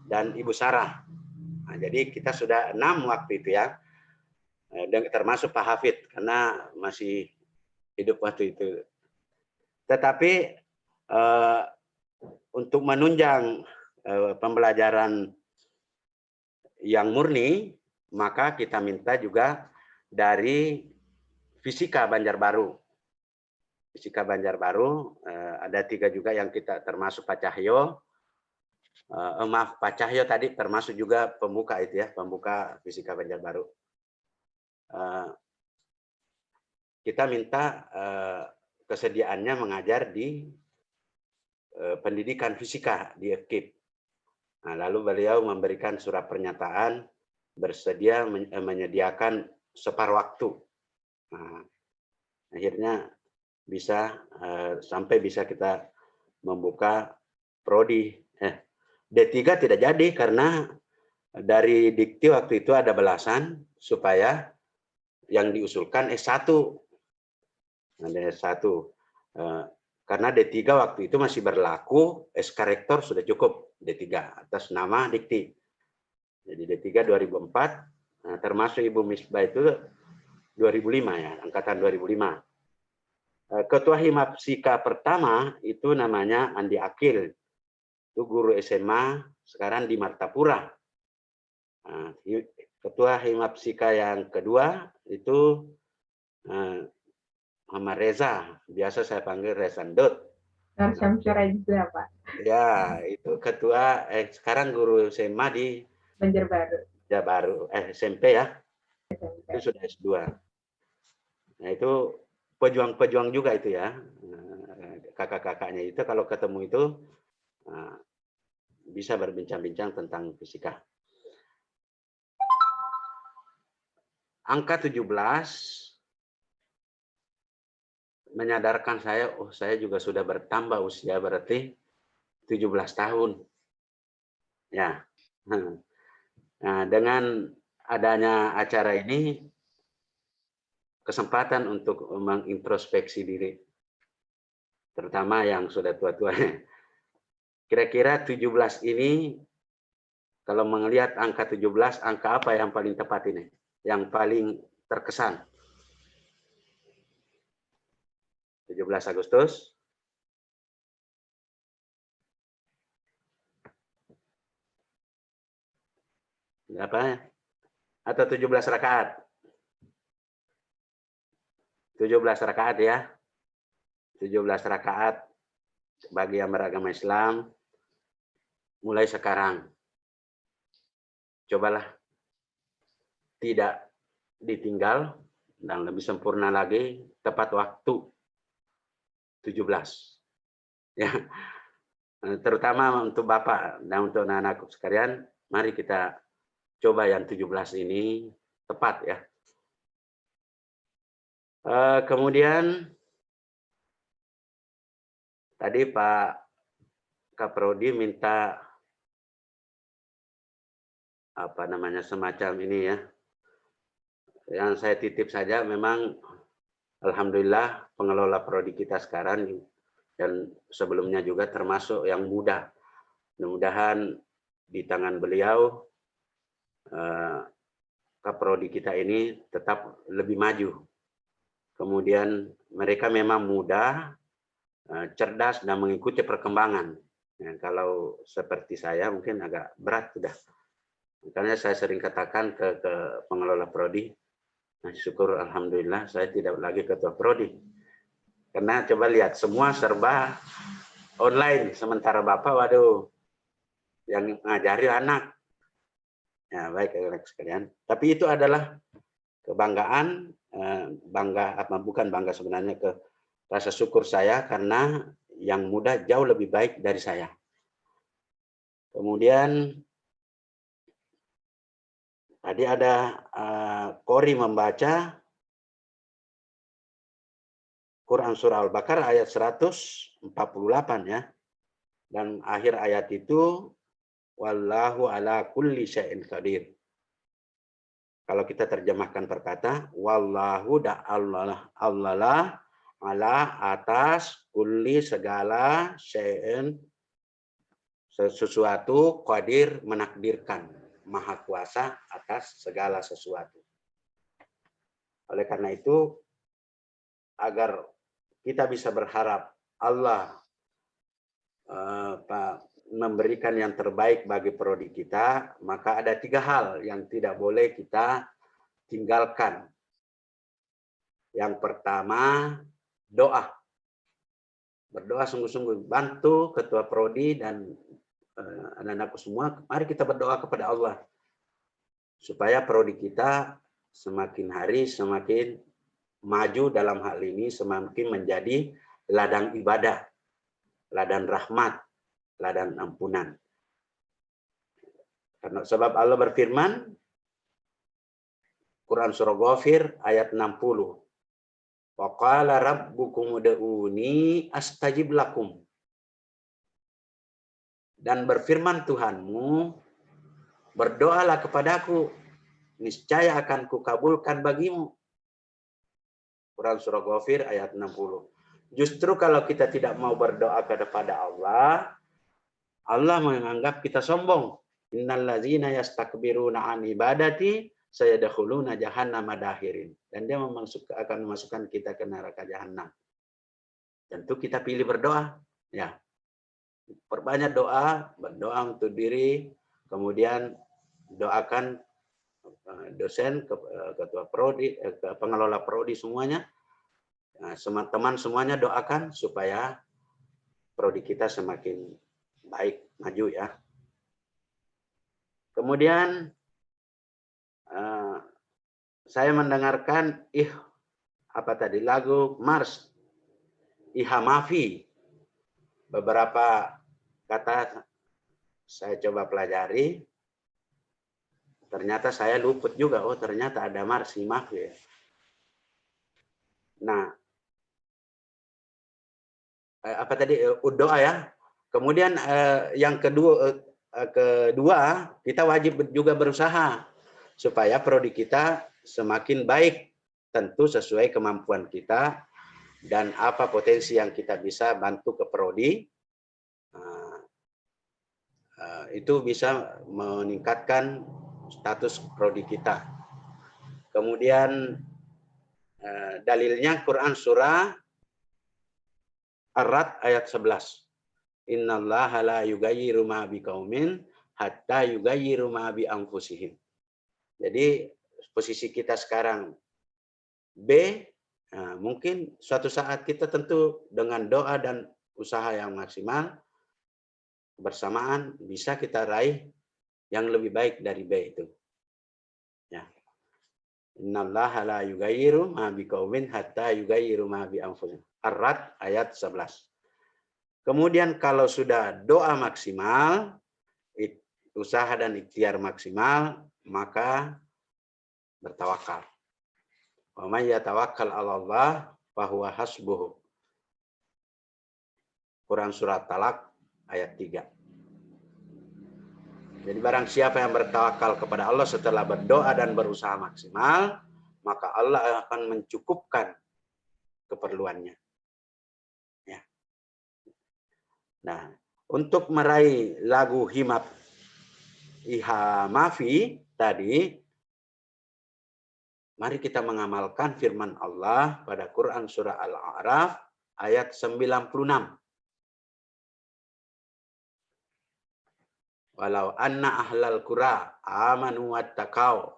dan Ibu Sarah. Nah, jadi kita sudah 6 waktu itu ya, dan termasuk Pak Hafid, karena masih hidup waktu itu. Tetapi untuk menunjang pembelajaran yang murni, maka kita minta juga dari Fisika Banjarbaru. Fisika Banjarbaru ada 3 juga yang kita termasuk Pak Cahyo. Maaf, Pak Cahyo tadi termasuk juga pembuka itu ya, pembuka Fisika Banjarbaru. Kita minta kesediaannya mengajar di pendidikan fisika di FKIP. Nah, lalu beliau memberikan surat pernyataan bersedia menyediakan separuh waktu. Nah, akhirnya bisa sampai bisa kita membuka prodi. D3 tidak jadi karena dari dikti waktu itu ada belasan supaya yang diusulkan S1. Ada S1. Karena D3 waktu itu masih berlaku, SK Rektor sudah cukup D3 atas nama dikti. Jadi D3 2004, nah, termasuk Ibu Misbah itu 2005 ya, angkatan 2005. Ketua Himapsika pertama itu namanya Andi Akil. Itu guru SMA, sekarang di Martapura. Nah, Ketua Himapsika yang kedua itu Muhammad Reza, biasa saya panggil Rezandut. Syamsyura juga, Pak. Ya, itu ketua, sekarang guru SMA di Banjarbaru. SMP ya. Itu sudah S2. Nah, itu pejuang-pejuang juga itu ya. Kakak-kakaknya itu kalau ketemu itu bisa berbincang-bincang tentang fisika. Angka 17 menyadarkan saya, oh saya juga sudah bertambah usia, berarti 17 tahun. Ya. Nah, dengan adanya acara ini, kesempatan untuk mengintrospeksi diri, terutama yang sudah tua-tua. Kira-kira 17 ini, kalau melihat angka 17, angka apa yang paling tepat ini? Yang paling terkesan? 17 Agustus. Apa? Atau 17 rakaat? 17 rakaat ya. 17 rakaat bagi yang beragama Islam. Mulai sekarang. Cobalah tidak ditinggal dan lebih sempurna lagi, tepat waktu 17. Ya. Terutama untuk Bapak dan untuk anak-anakku sekalian, mari kita coba yang 17 ini tepat ya. Kemudian tadi Pak Kaprodi minta apa namanya semacam ini ya. Yang saya titip saja, memang alhamdulillah pengelola prodi kita sekarang dan sebelumnya juga termasuk yang muda. Mudah-mudahan di tangan beliau Kaprodi kita ini tetap lebih maju. Kemudian mereka memang muda, cerdas dan mengikuti perkembangan. Ya, kalau seperti saya mungkin agak berat sudah. Makanya saya sering katakan ke pengelola prodi, nah, syukur alhamdulillah saya tidak lagi ketua prodi. Karena coba lihat semua serba online, sementara Bapak waduh yang ngajari anak. Ya, baik anak sekalian. Tapi itu adalah kebanggaan, bangga apa bukan bangga sebenarnya, ke rasa syukur saya karena yang muda jauh lebih baik dari saya. Kemudian tadi ada Kori membaca Quran Surah Al-Baqarah ayat 148 ya. Dan akhir ayat itu wallahu ala kulli syai'in qadir. Kalau kita terjemahkan perkata wallahu da Allah ala atas kulli segala syai'in sesuatu, qadir menakdirkan, maha kuasa atas segala sesuatu. Oleh karena itu, agar kita bisa berharap Allah memberikan yang terbaik bagi prodi kita, maka ada 3 hal yang tidak boleh kita tinggalkan. Yang pertama, doa. Berdoa sungguh-sungguh, bantu ketua prodi dan anak-anakku semua, mari kita berdoa kepada Allah supaya prodi kita semakin hari semakin maju dalam hal ini, semakin menjadi ladang ibadah, ladang rahmat, ladang ampunan. Karena sebab Allah berfirman Quran surah Ghafir ayat 60. Wa qala rabbukum ud'uni astajib lakum. Dan berfirman Tuhanmu, berdoalah kepadaku, niscaya akan kukabulkan bagimu. Quran surah Ghafir ayat 60. Justru kalau kita tidak mau berdoa kepada Allah, Allah menganggap kita sombong. Innal ladzina yastakbiruna an ibadati sayadkhuluna jahannama dakhirin. Dan dia akan memasukkan kita ke neraka jahanam. Tentu kita pilih berdoa, ya. Perbanyak doa, berdoa untuk diri, kemudian doakan dosen, ketua prodi, pengelola prodi semuanya, teman semuanya doakan supaya prodi kita semakin baik, maju ya. Kemudian saya mendengarkan lagu Mars Iha Mafi. Beberapa kata saya coba pelajari. Ternyata saya luput juga. Oh, ternyata ada Mars Iha Mafi. Nah, doa ya. Kemudian yang kedua kita wajib juga berusaha supaya prodi kita semakin baik, tentu sesuai kemampuan kita dan apa potensi yang kita bisa bantu ke prodi. Itu bisa meningkatkan status prodi kita. Kemudian dalilnya Quran surah Ar-Ra'd ayat 11. Innallaha la yughayyiru ma biqaumin hatta yughayyiru ma bi anfusihim. Jadi posisi kita sekarang B, mungkin suatu saat kita tentu dengan doa dan usaha yang maksimal bersamaan bisa kita raih yang lebih baik dari B itu. Ya. Innallaha la yughayyiru ma biqaumin hatta yughayyiru ma bi anfusihim. Ar-Ra'd ayat 11. Kemudian kalau sudah doa maksimal, usaha dan ikhtiar maksimal, maka bertawakal. Wa may yatawakkal 'ala Allah fa huwa hasbuh. Quran surat Talak ayat 3. Jadi barang siapa yang bertawakal kepada Allah setelah berdoa dan berusaha maksimal, maka Allah akan mencukupkan keperluannya. Ya. Nah, untuk meraih lagu Himab Iha Mafi tadi, mari kita mengamalkan firman Allah pada Quran surah Al-A'raf ayat 96. Walau anna ahlal qura amanu wattaqau.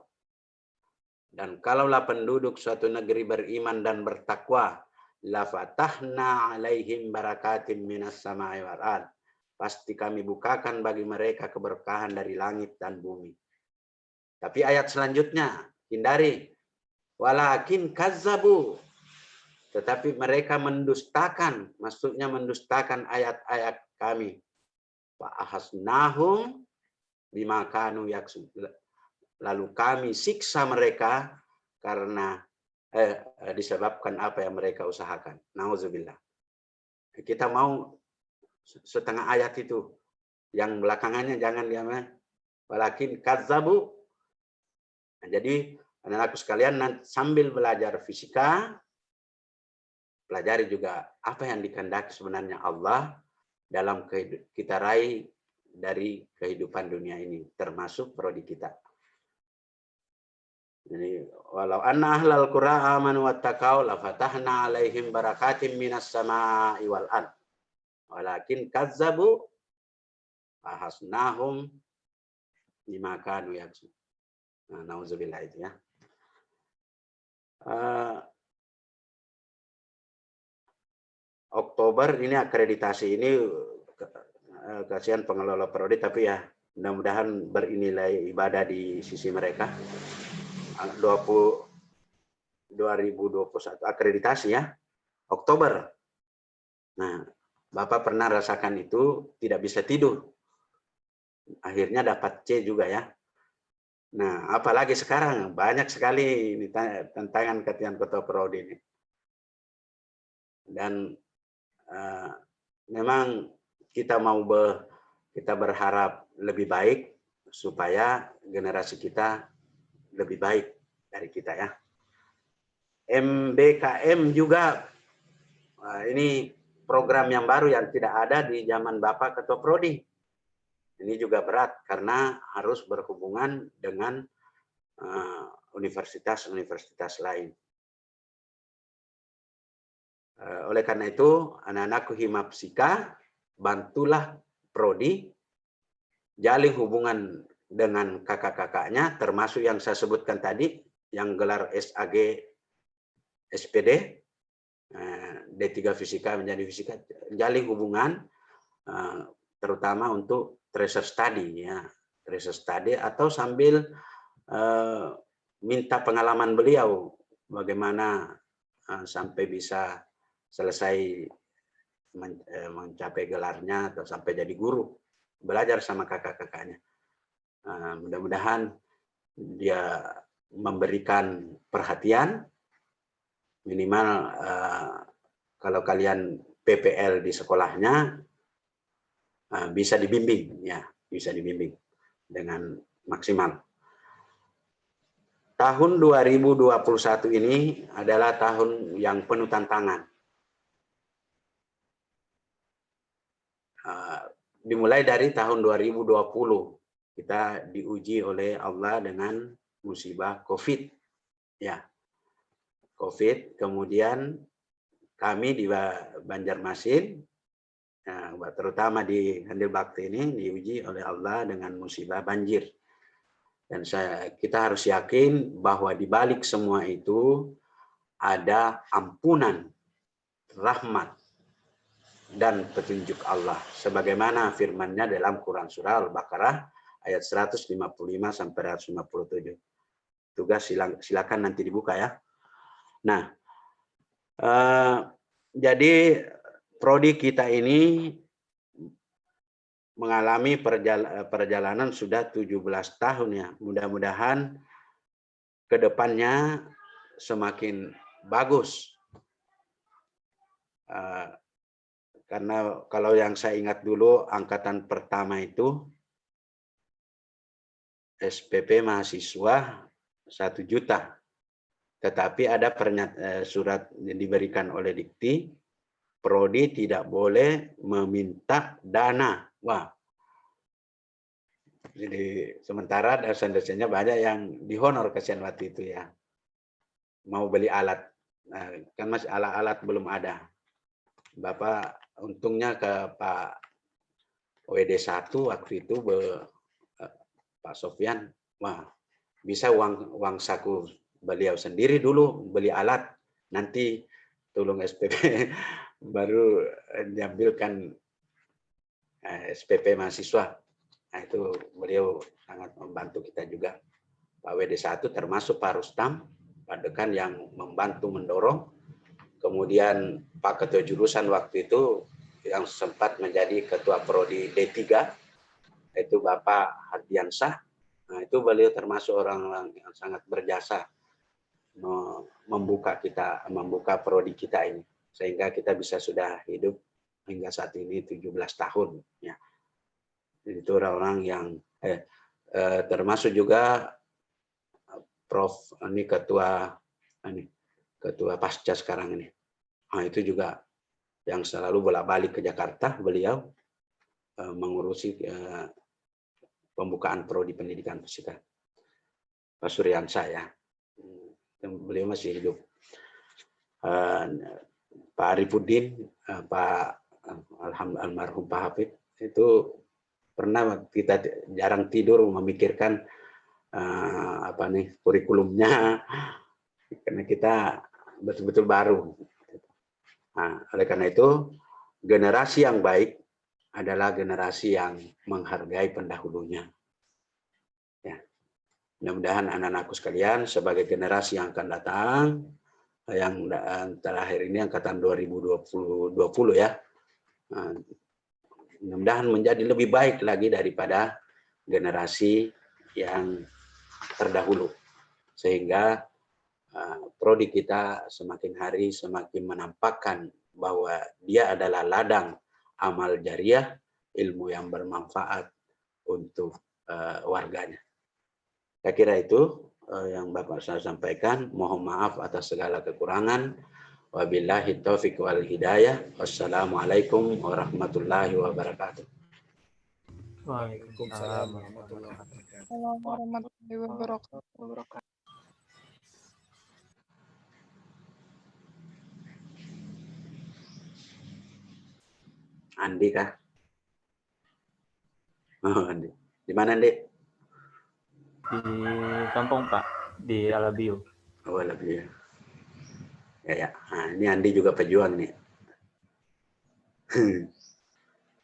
Dan kalaulah penduduk suatu negeri beriman dan bertakwa, la fatahna alaihim barakatim minas sama'i wal ard. Pasti kami bukakan bagi mereka keberkahan dari langit dan bumi. Tapi ayat selanjutnya, hindari. Walakin kazzabu. Tetapi mereka mendustakan, maksudnya mendustakan ayat-ayat kami. Fa'ahasnahum bima kanu yaksub. Lalu kami siksa mereka karena disebabkan apa yang mereka usahakan. Nauzubillah. Kita mau setengah ayat itu, yang belakangannya jangan diamal. Walakin kazzabu. Nah, jadi anak-anakku sekalian, sambil belajar fisika, pelajari juga apa yang dikehendaki sebenarnya Allah dalam kita raih dari kehidupan dunia ini, termasuk prodi kita. Jadi walau anna ahlal qura amanu wattaqau la fatahna alaihim barakatim minas sama'i wal ard. Walakin kazzabu fahasnahum bima kanu yaksub. Nah, nauzubillah itu ya. Oktober ini akreditasi ini kasihan pengelola prodi, tapi ya mudah-mudahan bernilai ibadah di sisi mereka. 2021 akreditasi ya, Oktober. Nah, Bapak pernah rasakan itu, tidak bisa tidur. Akhirnya dapat C juga ya. Nah, apalagi sekarang banyak sekali ini tantangan ketua prodi ini. Dan memang kita kita berharap lebih baik supaya generasi kita lebih baik dari kita ya. MBKM juga ini program yang baru yang tidak ada di zaman Bapak Ketua Prodi. Ini juga berat karena harus berhubungan dengan universitas-universitas lain. Oleh karena itu, anak-anakku Himapsika, bantulah prodi, jalin hubungan dengan kakak-kakaknya, termasuk yang saya sebutkan tadi, yang gelar SAG, SPD, D3 Fisika menjadi Fisika, jalin hubungan, terutama untuk tracer study, ya, tracer study, atau sambil minta pengalaman beliau, bagaimana sampai bisa selesai mencapai gelarnya atau sampai jadi guru, belajar sama kakak-kakaknya. Mudah-mudahan dia memberikan perhatian, minimal kalau kalian PPL di sekolahnya bisa dibimbing, ya, bisa dibimbing dengan maksimal. Tahun 2021 ini adalah tahun yang penuh tantangan. Dimulai dari tahun 2020 kita diuji oleh Allah dengan musibah COVID, ya, COVID. Kemudian kami di Banjarmasin, terutama di Handil Bakti ini diuji oleh Allah dengan musibah banjir. Dan kita harus yakin bahwa di balik semua itu ada ampunan, rahmat, dan petunjuk Allah. Sebagaimana firman-Nya dalam Quran Surah Al-Baqarah ayat 155 sampai 157. Tugas silakan nanti dibuka ya. Nah, jadi prodi kita ini mengalami perjalanan sudah 17 tahun ya. Mudah-mudahan ke depannya semakin bagus. Karena kalau yang saya ingat dulu, angkatan pertama itu SPP mahasiswa 1 juta. Tetapi ada surat yang diberikan oleh Dikti, prodi tidak boleh meminta dana. Wah. Jadi sementara dosen-dosennya banyak yang dihonor kasihan waktu itu ya. Mau beli alat. Nah, kan masih alat-alat belum ada. Bapak untungnya ke Pak WD1 waktu itu Pak Sofyan, wah, bisa uang saku beliau sendiri dulu beli alat, nanti tolong SPP baru diambilkan SPP mahasiswa. Nah, itu beliau sangat membantu kita juga. Pak WD1 termasuk Pak Rustam, Pak Dekan yang membantu mendorong. Kemudian Pak Ketua Jurusan waktu itu yang sempat menjadi Ketua Prodi D3, itu Bapak Hardiansah. Nah, itu beliau termasuk orang yang sangat berjasa membuka prodi kita ini. Sehingga kita bisa sudah hidup hingga saat ini 17 tahun. Ya. Itu orang-orang yang termasuk juga Prof. Ini Ketua Pasca sekarang ini. Nah, itu juga yang selalu bolak-balik ke Jakarta, beliau mengurusi pembukaan prodi pendidikan fisika. Pak Suryansa ya, beliau masih hidup. Pak Arifuddin, Pak almarhum Pak Hafid, itu pernah kita jarang tidur memikirkan kurikulumnya, karena kita betul-betul baru. Nah, oleh karena itu, generasi yang baik adalah generasi yang menghargai pendahulunya. Ya. Mudah-mudahan anak-anakku sekalian, sebagai generasi yang akan datang, yang terakhir ini angkatan 2020 ya, mudah-mudahan menjadi lebih baik lagi daripada generasi yang terdahulu. Sehingga prodi kita semakin hari semakin menampakkan bahwa dia adalah ladang amal jariah, ilmu yang bermanfaat untuk warganya. Saya kira itu yang Bapak saya sampaikan. Mohon maaf atas segala kekurangan. Wabillahi taufiq wal hidayah. Wassalamualaikum warahmatullahi wabarakatuh. Waalaikumsalam warahmatullahi wabarakatuh. Assalamualaikum warahmatullahi wabarakatuh. Andi kah? Oh, Andi. Di mana, Andi? Di kampung, Pak, di Alabiu. Oh, Alabiu. Ya. Nah, ini Andi juga pejuang nih.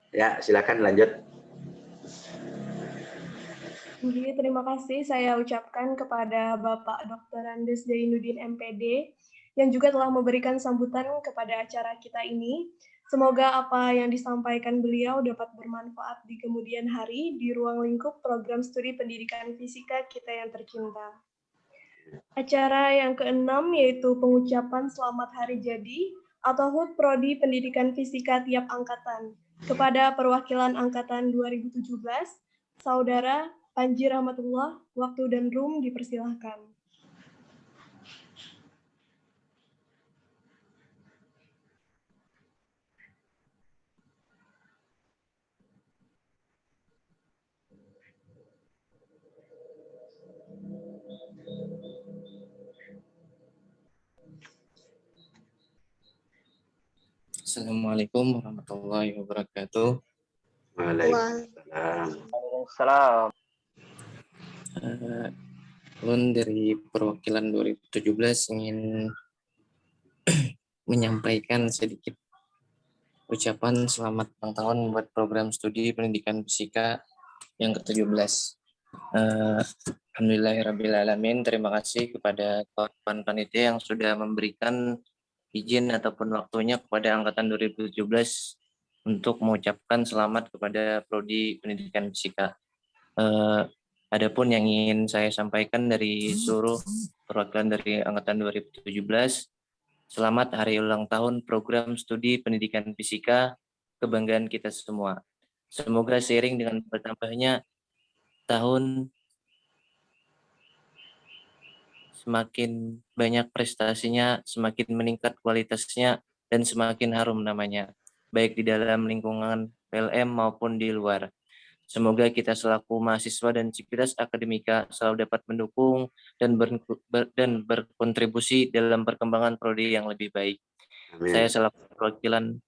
Ya, silakan lanjut. Oke, terima kasih saya ucapkan kepada Bapak Dr. Andes Zainuddin MPD yang juga telah memberikan sambutan kepada acara kita ini. Semoga apa yang disampaikan beliau dapat bermanfaat di kemudian hari di ruang lingkup program studi pendidikan fisika kita yang tercinta. Acara yang keenam yaitu pengucapan selamat hari jadi atau HUT Prodi Pendidikan Fisika tiap angkatan. Kepada perwakilan angkatan 2017, Saudara Panji Rahmatullah, waktu dan room dipersilahkan. Assalamualaikum warahmatullahi wabarakatuh. Waalaikumsalam. Ulun dari perwakilan 2017 ingin menyampaikan sedikit ucapan selamat ulang tahun buat program studi pendidikan fisika yang ke-17. Alhamdulillahirrabbilalamin. Terima kasih kepada kawan panitia yang sudah memberikan izin ataupun waktunya kepada angkatan 2017 untuk mengucapkan selamat kepada Prodi Pendidikan Fisika. Adapun yang ingin saya sampaikan dari seluruh perwakilan dari angkatan 2017, selamat hari ulang tahun program studi pendidikan fisika, kebanggaan kita semua. Semoga seiring dengan bertambahnya tahun, semakin banyak prestasinya, semakin meningkat kualitasnya, dan semakin harum namanya, baik di dalam lingkungan PLM maupun di luar. Semoga kita selaku mahasiswa dan sivitas akademika selalu dapat mendukung dan berkontribusi dalam perkembangan prodi yang lebih baik. Amin. Saya selaku perwakilan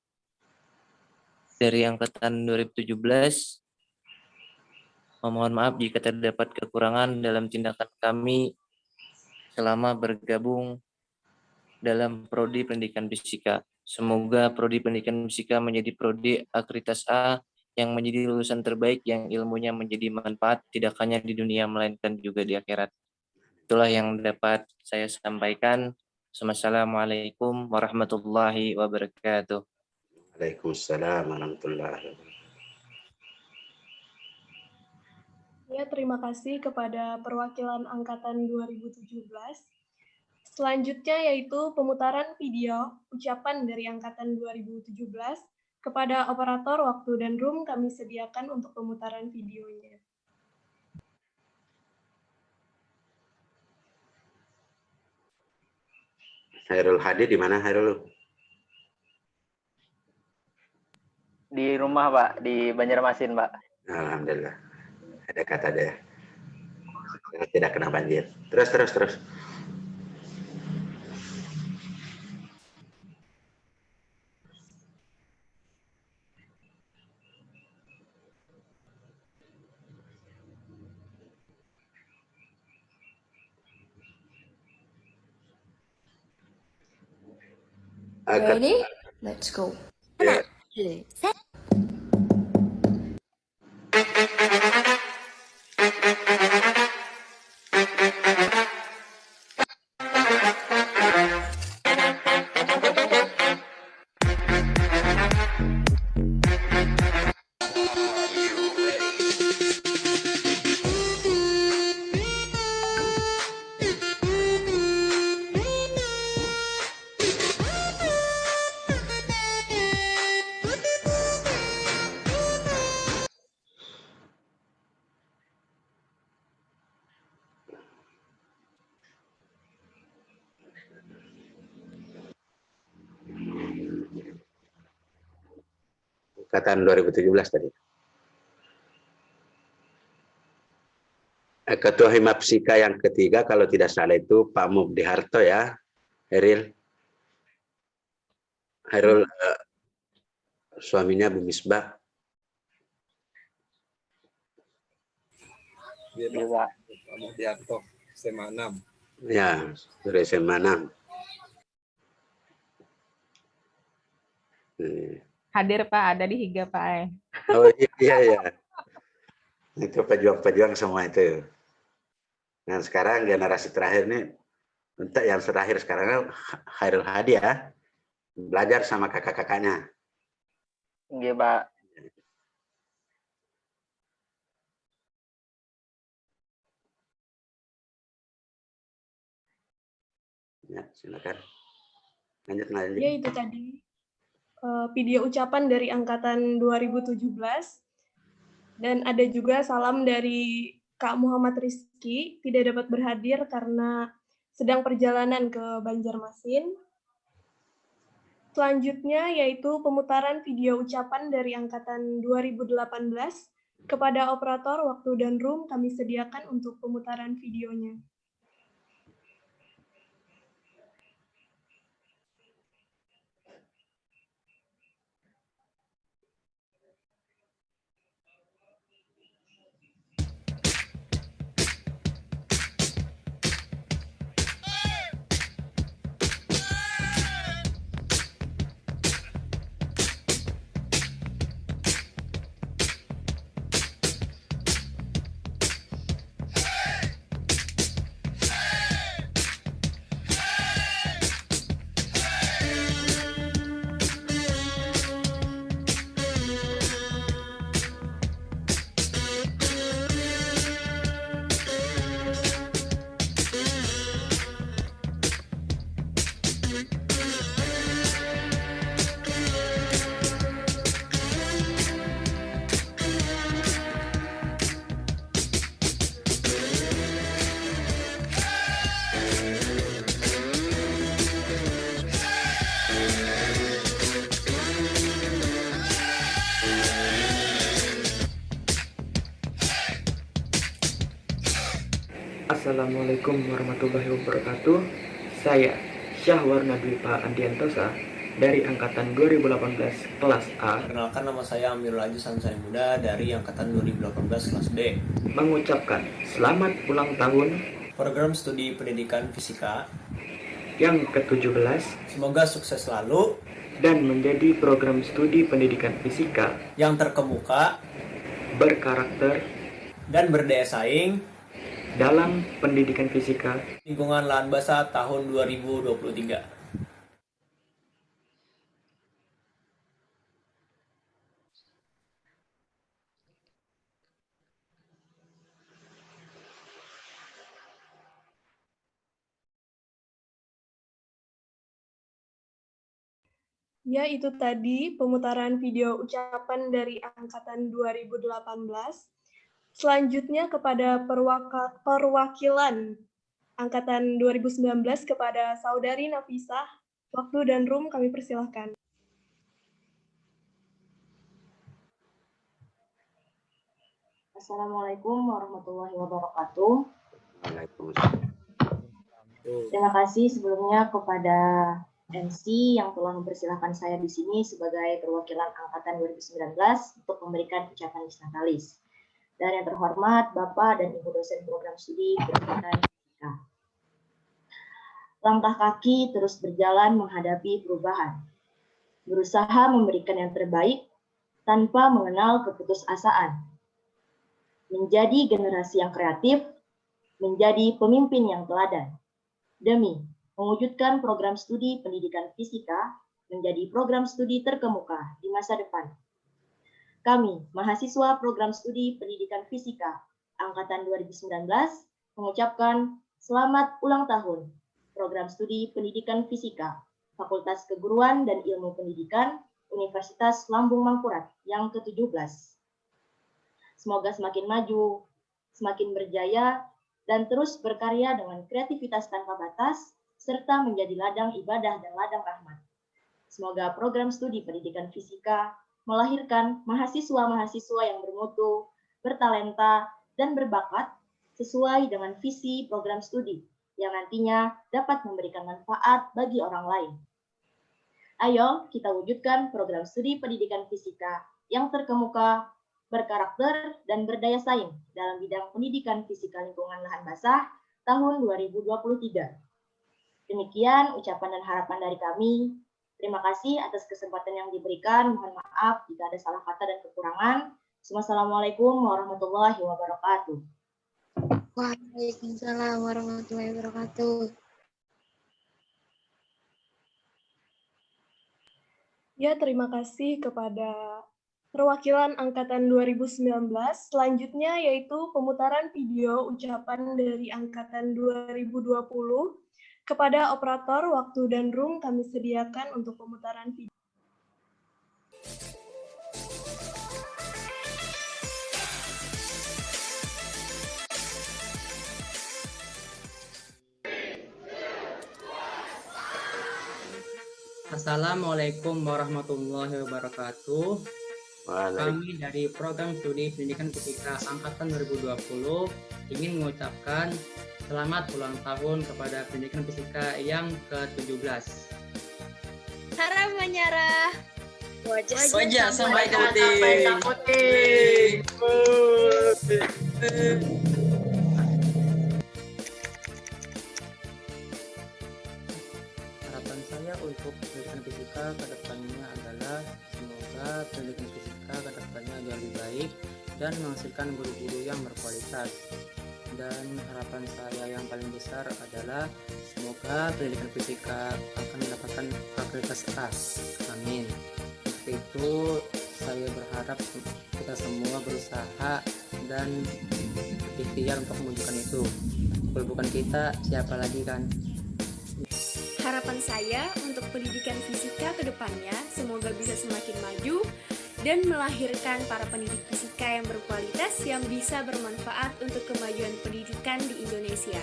dari angkatan 2017, memohon maaf jika terdapat kekurangan dalam tindakan kami selama bergabung dalam Prodi Pendidikan Fisika. Semoga Prodi Pendidikan Fisika menjadi Prodi Akritas A yang menjadi lulusan terbaik yang ilmunya menjadi manfaat tidak hanya di dunia melainkan juga di akhirat. Itulah yang dapat saya sampaikan. Wassalamualaikum warahmatullahi wabarakatuh. Waalaikumsalam warahmatullahi wabarakatuh. Ya, terima kasih kepada perwakilan angkatan 2017. Selanjutnya yaitu pemutaran video ucapan dari angkatan 2017. Kepada operator waktu dan room kami sediakan untuk pemutaran videonya. Hairul Hadi di mana, Hairul? Di rumah, Pak, di Banjarmasin, Pak. Alhamdulillah. Ada kata deh. Tidak kena banjir. Terus. Ready? Let's go. Yeah. 1、2、3。Angkatan 2017 tadi. Ketua Himapsika yang ketiga kalau tidak salah itu Pak Mukdi Harto ya, Hairul suaminya Bu Misbah. Iya, Pak. Pak Mukdi Harto, SMA 6. Ya, dari SMA 6. Hadir Pak, ada di Higa Pak. Oh iya. Itu pejuang-pejuang semua itu. Nah sekarang generasi terakhir nih, untuk yang terakhir sekarang Hairul Hadi ya, belajar sama kakak-kakaknya. Iya, Pak. Ya, silakan. Lanjut. Ya, itu tadi video ucapan dari angkatan 2017. Dan ada juga salam dari Kak Muhammad Rizky, tidak dapat berhadir karena sedang perjalanan ke Banjarmasin. Selanjutnya yaitu pemutaran video ucapan dari angkatan 2018. Kepada operator waktu dan room kami sediakan untuk pemutaran videonya. Assalamualaikum warahmatullahi wabarakatuh. Saya Syahwar Nadwipa Andiantosa dari Angkatan 2018 Kelas A. Perkenalkan, nama saya Amirul Aziz Sansai Muda dari Angkatan 2018 Kelas B. Mengucapkan selamat ulang tahun Program Studi Pendidikan Fisika yang ke-17. Semoga sukses selalu dan menjadi program studi pendidikan fisika yang terkemuka, berkarakter, dan berdaya saing dalam pendidikan fisika lingkungan lahan basah tahun 2023. Ya, itu tadi pemutaran video ucapan dari angkatan 2018. Selanjutnya kepada perwakilan angkatan 2019 kepada Saudari Nafisah. Waktu dan room kami persilahkan. Assalamualaikum warahmatullahi wabarakatuh. Waalaikumsalam. Terima kasih sebelumnya kepada MC yang telah mempersilahkan saya di sini sebagai perwakilan angkatan 2019 untuk memberikan ucapan Natalis. Dan yang terhormat Bapak dan Ibu dosen program studi pendidikan fisika. Langkah kaki terus berjalan menghadapi perubahan. Berusaha memberikan yang terbaik tanpa mengenal keputusasaan. Menjadi generasi yang kreatif, menjadi pemimpin yang teladan. Demi mewujudkan program studi pendidikan fisika menjadi program studi terkemuka di masa depan. Kami, mahasiswa program studi pendidikan fisika angkatan 2019, mengucapkan selamat ulang tahun program studi pendidikan fisika Fakultas Keguruan dan Ilmu Pendidikan Universitas Lambung Mangkurat yang ke-17. Semoga semakin maju, semakin berjaya, dan terus berkarya dengan kreativitas tanpa batas, serta menjadi ladang ibadah dan ladang rahmat. Semoga program studi pendidikan fisika melahirkan mahasiswa-mahasiswa yang bermutu, bertalenta, dan berbakat, sesuai dengan visi program studi yang nantinya dapat memberikan manfaat bagi orang lain. Ayo kita wujudkan program studi pendidikan fisika yang terkemuka, berkarakter, dan berdaya saing dalam bidang pendidikan fisika lingkungan lahan basah tahun 2023. Demikian ucapan dan harapan dari kami. Terima kasih atas kesempatan yang diberikan. Mohon maaf jika ada salah kata dan kekurangan. Wassalamualaikum warahmatullahi wabarakatuh. Waalaikumsalam warahmatullahi wabarakatuh. Ya, terima kasih kepada perwakilan Angkatan 2019. Selanjutnya yaitu pemutaran video ucapan dari Angkatan 2020. Kepada operator, waktu dan room kami sediakan untuk pemutaran video. Assalamualaikum warahmatullahi wabarakatuh. Kami dari Program Studi Pendidikan Fisika Angkatan 2020 ingin mengucapkan selamat ulang tahun kepada pendidikan fisika yang ke-17. Harap menyerah. Wajah sampai kaputing. Harapan saya untuk pendidikan fisika ke depannya adalah semoga pendidikan fisika ke depannya jauh lebih baik dan menghasilkan guru-guru yang berkualitas. Dan harapan saya yang paling besar adalah semoga pendidikan fisika akan mendapatkan akreditasi A. Amin. Untuk itu saya berharap kita semua berusaha dan berikhtiar untuk mewujudkan itu. Kalau bukan kita, siapa lagi kan? Harapan saya untuk pendidikan fisika ke depannya semoga bisa semakin maju dan melahirkan para pendidik fisika yang berkualitas yang bisa bermanfaat untuk kemajuan pendidikan di Indonesia.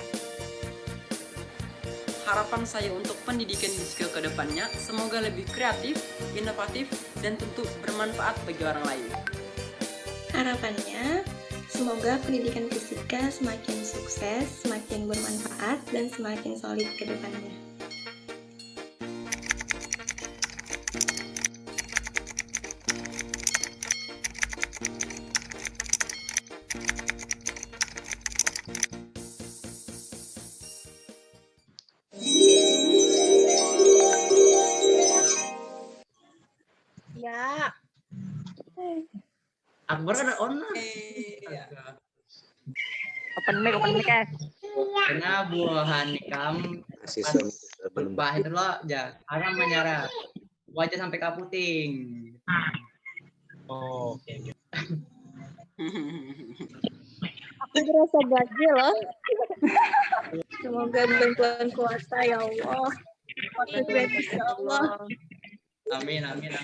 Harapan saya untuk pendidikan fisika ke depannya semoga lebih kreatif, inovatif, dan tentu bermanfaat bagi orang lain. Harapannya, semoga pendidikan fisika semakin sukses, semakin bermanfaat, dan semakin solid ke depannya. Ya. Akbar ada online. Open mic guys. Karena buahan nikam berubah itu loh, haram menyerah. Wajah sampai kaputing. Oh, oke. Aku berasa bahagia loh. Semoga bantuan kuasa ya Allah. Waktu gratis ya Allah. Amin. Semoga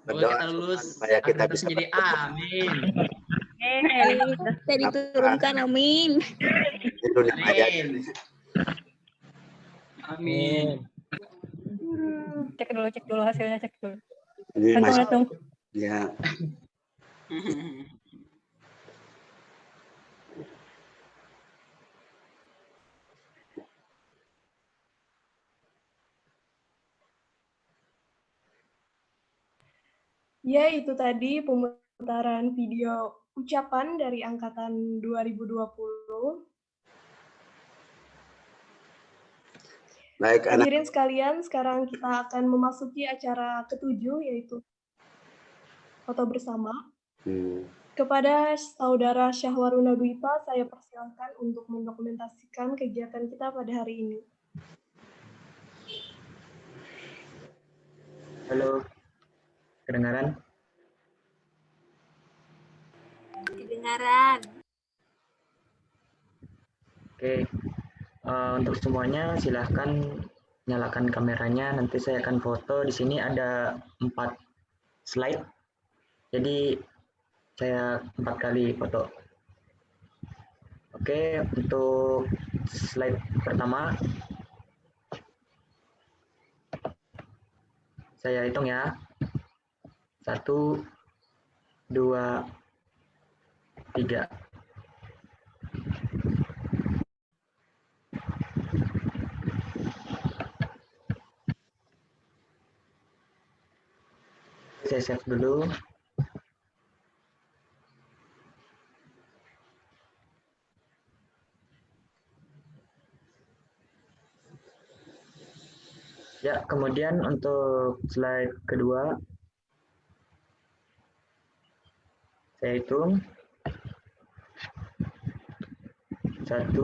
Berdoa kita lulus supaya kita bisa jadi A. Amin. Kita diturunkan, amin. Amin. Cek dulu hasilnya, cek dulu. Ini Langsung. Ya. Ya, itu tadi pemutaran video ucapan dari Angkatan 2020. Baik, anak. Hadirin sekalian, sekarang kita akan memasuki acara ke-7, yaitu foto bersama. Kepada Saudara Syahwaruna Dwipa, saya persilakan untuk mendokumentasikan kegiatan kita pada hari ini. Halo, kedengaran? Kedengaran. Oke, untuk semuanya silahkan nyalakan kameranya. Nanti saya akan foto. Di sini ada 4 slide. Jadi saya 4 kali foto. Oke, untuk slide pertama saya hitung ya. 1, 2, 3. Saya save dulu. Ya, kemudian untuk slide kedua, saya hitung 1,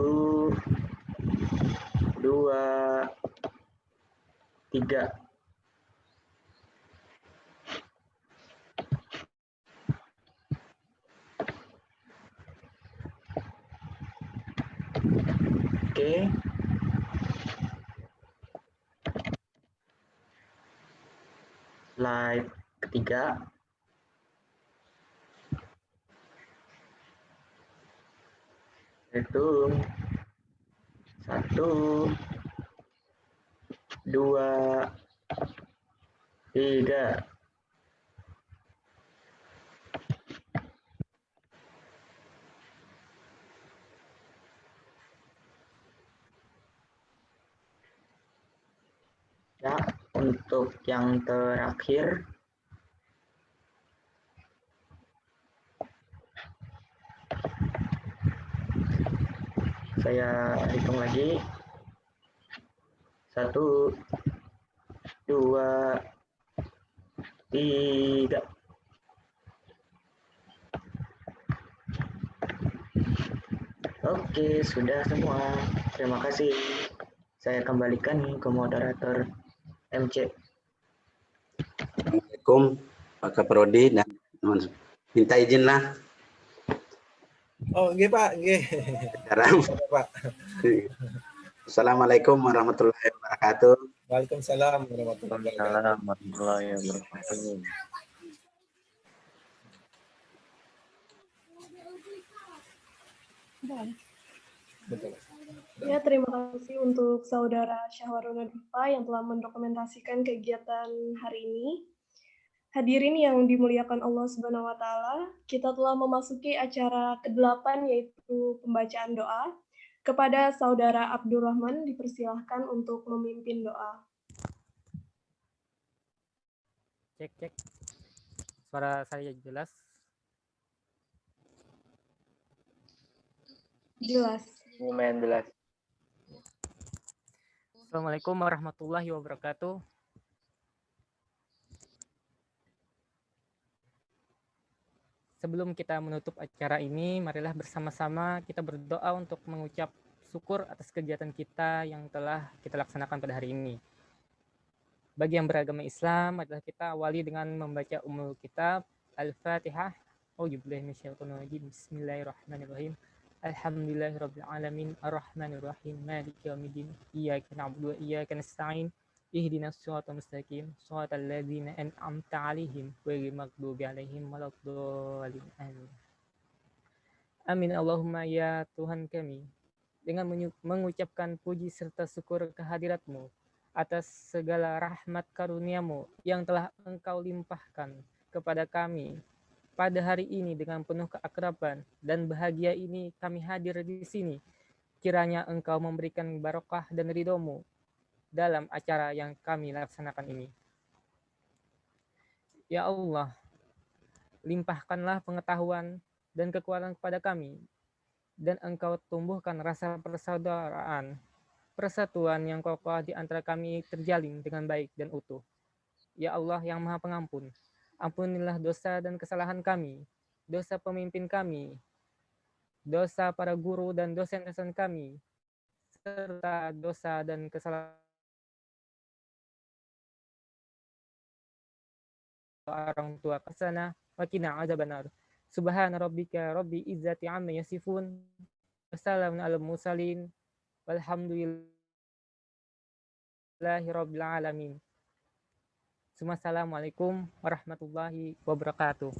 2, 3. Oke. Slide ketiga. Hitung 1, 2, 3. Ya, untuk yang terakhir saya hitung lagi 1, 2, 3. Oke, sudah semua. Terima kasih. Saya kembalikan ke moderator MC. Assalamualaikum Pak Kaprodi dan teman. Minta izin lah. Oh, nggih Pak, nggih. Sekarang. Pak. Assalamualaikum warahmatullahi wabarakatuh. Waalaikumsalam warahmatullahi wabarakatuh. Ya, terima kasih untuk Saudara Syahwaruna Diva yang telah mendokumentasikan kegiatan hari ini. Hadirin yang dimuliakan Allah Subhanahu wa taala, kita telah memasuki acara ke-8 yaitu pembacaan doa. Kepada Saudara Abdurrahman dipersilahkan untuk memimpin doa. Cek. Suara saya jelas? Jelas. Lumayan jelas. Assalamualaikum warahmatullahi wabarakatuh. Sebelum kita menutup acara ini, marilah bersama-sama kita berdoa untuk mengucap syukur atas kegiatan kita yang telah kita laksanakan pada hari ini. Bagi yang beragama Islam, adalah kita awali dengan membaca Ummul Kitab, Al-Fatihah. Bismillahirrahmanirrahim. Alhamdulillahirabbil alamin, arrahmanirrahim, maliki yaumiddin, iyyaka na'budu wa iyyaka nasta'in, ihdinas siratal mustaqim, siratal ladzina an'amta 'alaihim ghairil maghdubi 'alaihim waladdallin. Amin. Allahumma ya Tuhan kami, dengan mengucapkan puji serta syukur kehadirat-Mu atas segala rahmat karunia-Mu yang telah Engkau limpahkan kepada kami pada hari ini dengan penuh keakraban dan bahagia ini kami hadir di sini. Kiranya Engkau memberikan barokah dan ridho-Mu dalam acara yang kami laksanakan ini. Ya Allah, limpahkanlah pengetahuan dan kekuatan kepada kami, dan Engkau tumbuhkan rasa persaudaraan, persatuan yang kokoh di antara kami terjalin dengan baik dan utuh. Ya Allah yang Maha Pengampun, ampunilah dosa dan kesalahan kami, dosa pemimpin kami, dosa para guru dan dosen-dosen kami, serta dosa dan kesalahan orang tua kesana, wa qina adzabannar. Subhana rabbika rabbil izzati amma yasifun, wassalamun alal mursalin, walhamdulillahi rabbil alamin. Assalamualaikum warahmatullahi wabarakatuh.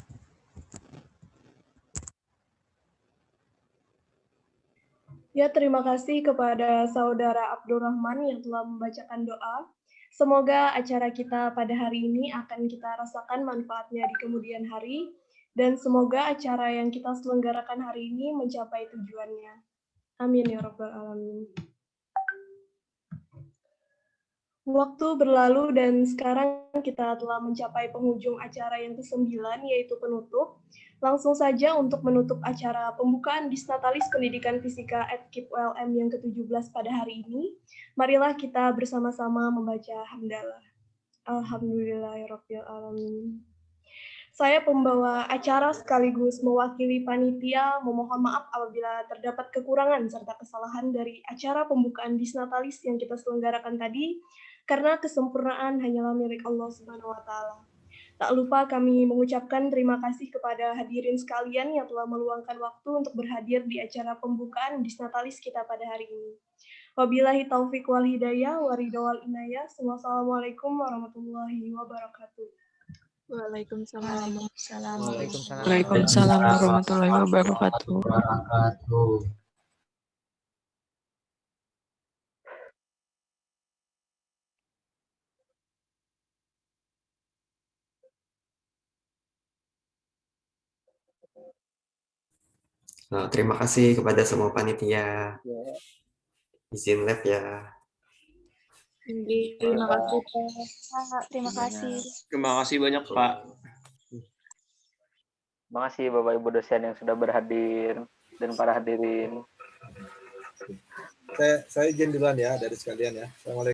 Ya, terima kasih kepada Saudara Abdurrahman yang telah membacakan doa. Semoga acara kita pada hari ini akan kita rasakan manfaatnya di kemudian hari, dan semoga acara yang kita selenggarakan hari ini mencapai tujuannya. Amin ya rabbal alamin. Waktu berlalu dan sekarang kita telah mencapai penghujung acara yang ke-9, yaitu penutup. Langsung saja untuk menutup acara pembukaan Disnatalis Pendidikan Fisika @KIP ULM yang ke-17 pada hari ini, marilah kita bersama-sama membaca hamdalah. Alhamdulillahirrabbilalamin. Saya pembawa acara sekaligus mewakili panitia memohon maaf apabila terdapat kekurangan serta kesalahan dari acara pembukaan Disnatalis yang kita selenggarakan tadi, karena kesempurnaan hanyalah milik Allah Subhanahu wa Ta'ala. Tak lupa kami mengucapkan terima kasih kepada hadirin sekalian yang telah meluangkan waktu untuk berhadir di acara pembukaan Disnatalis kita pada hari ini. Wabillahi taufiq wal hidayah, waridho wal inayah. Wassalamualaikum warahmatullahi wabarakatuh. Waalaikumsalam. Waalaikumsalam warahmatullahi wabarakatuh. Terima kasih kepada semua panitia. Izin live ya. Terima kasih, Pak. Terima kasih. Terima kasih banyak, Pak. Terima kasih Bapak Ibu dosen yang sudah berhadir dan para hadirin. Saya izin duluan ya dari sekalian ya. Assalamualaikum.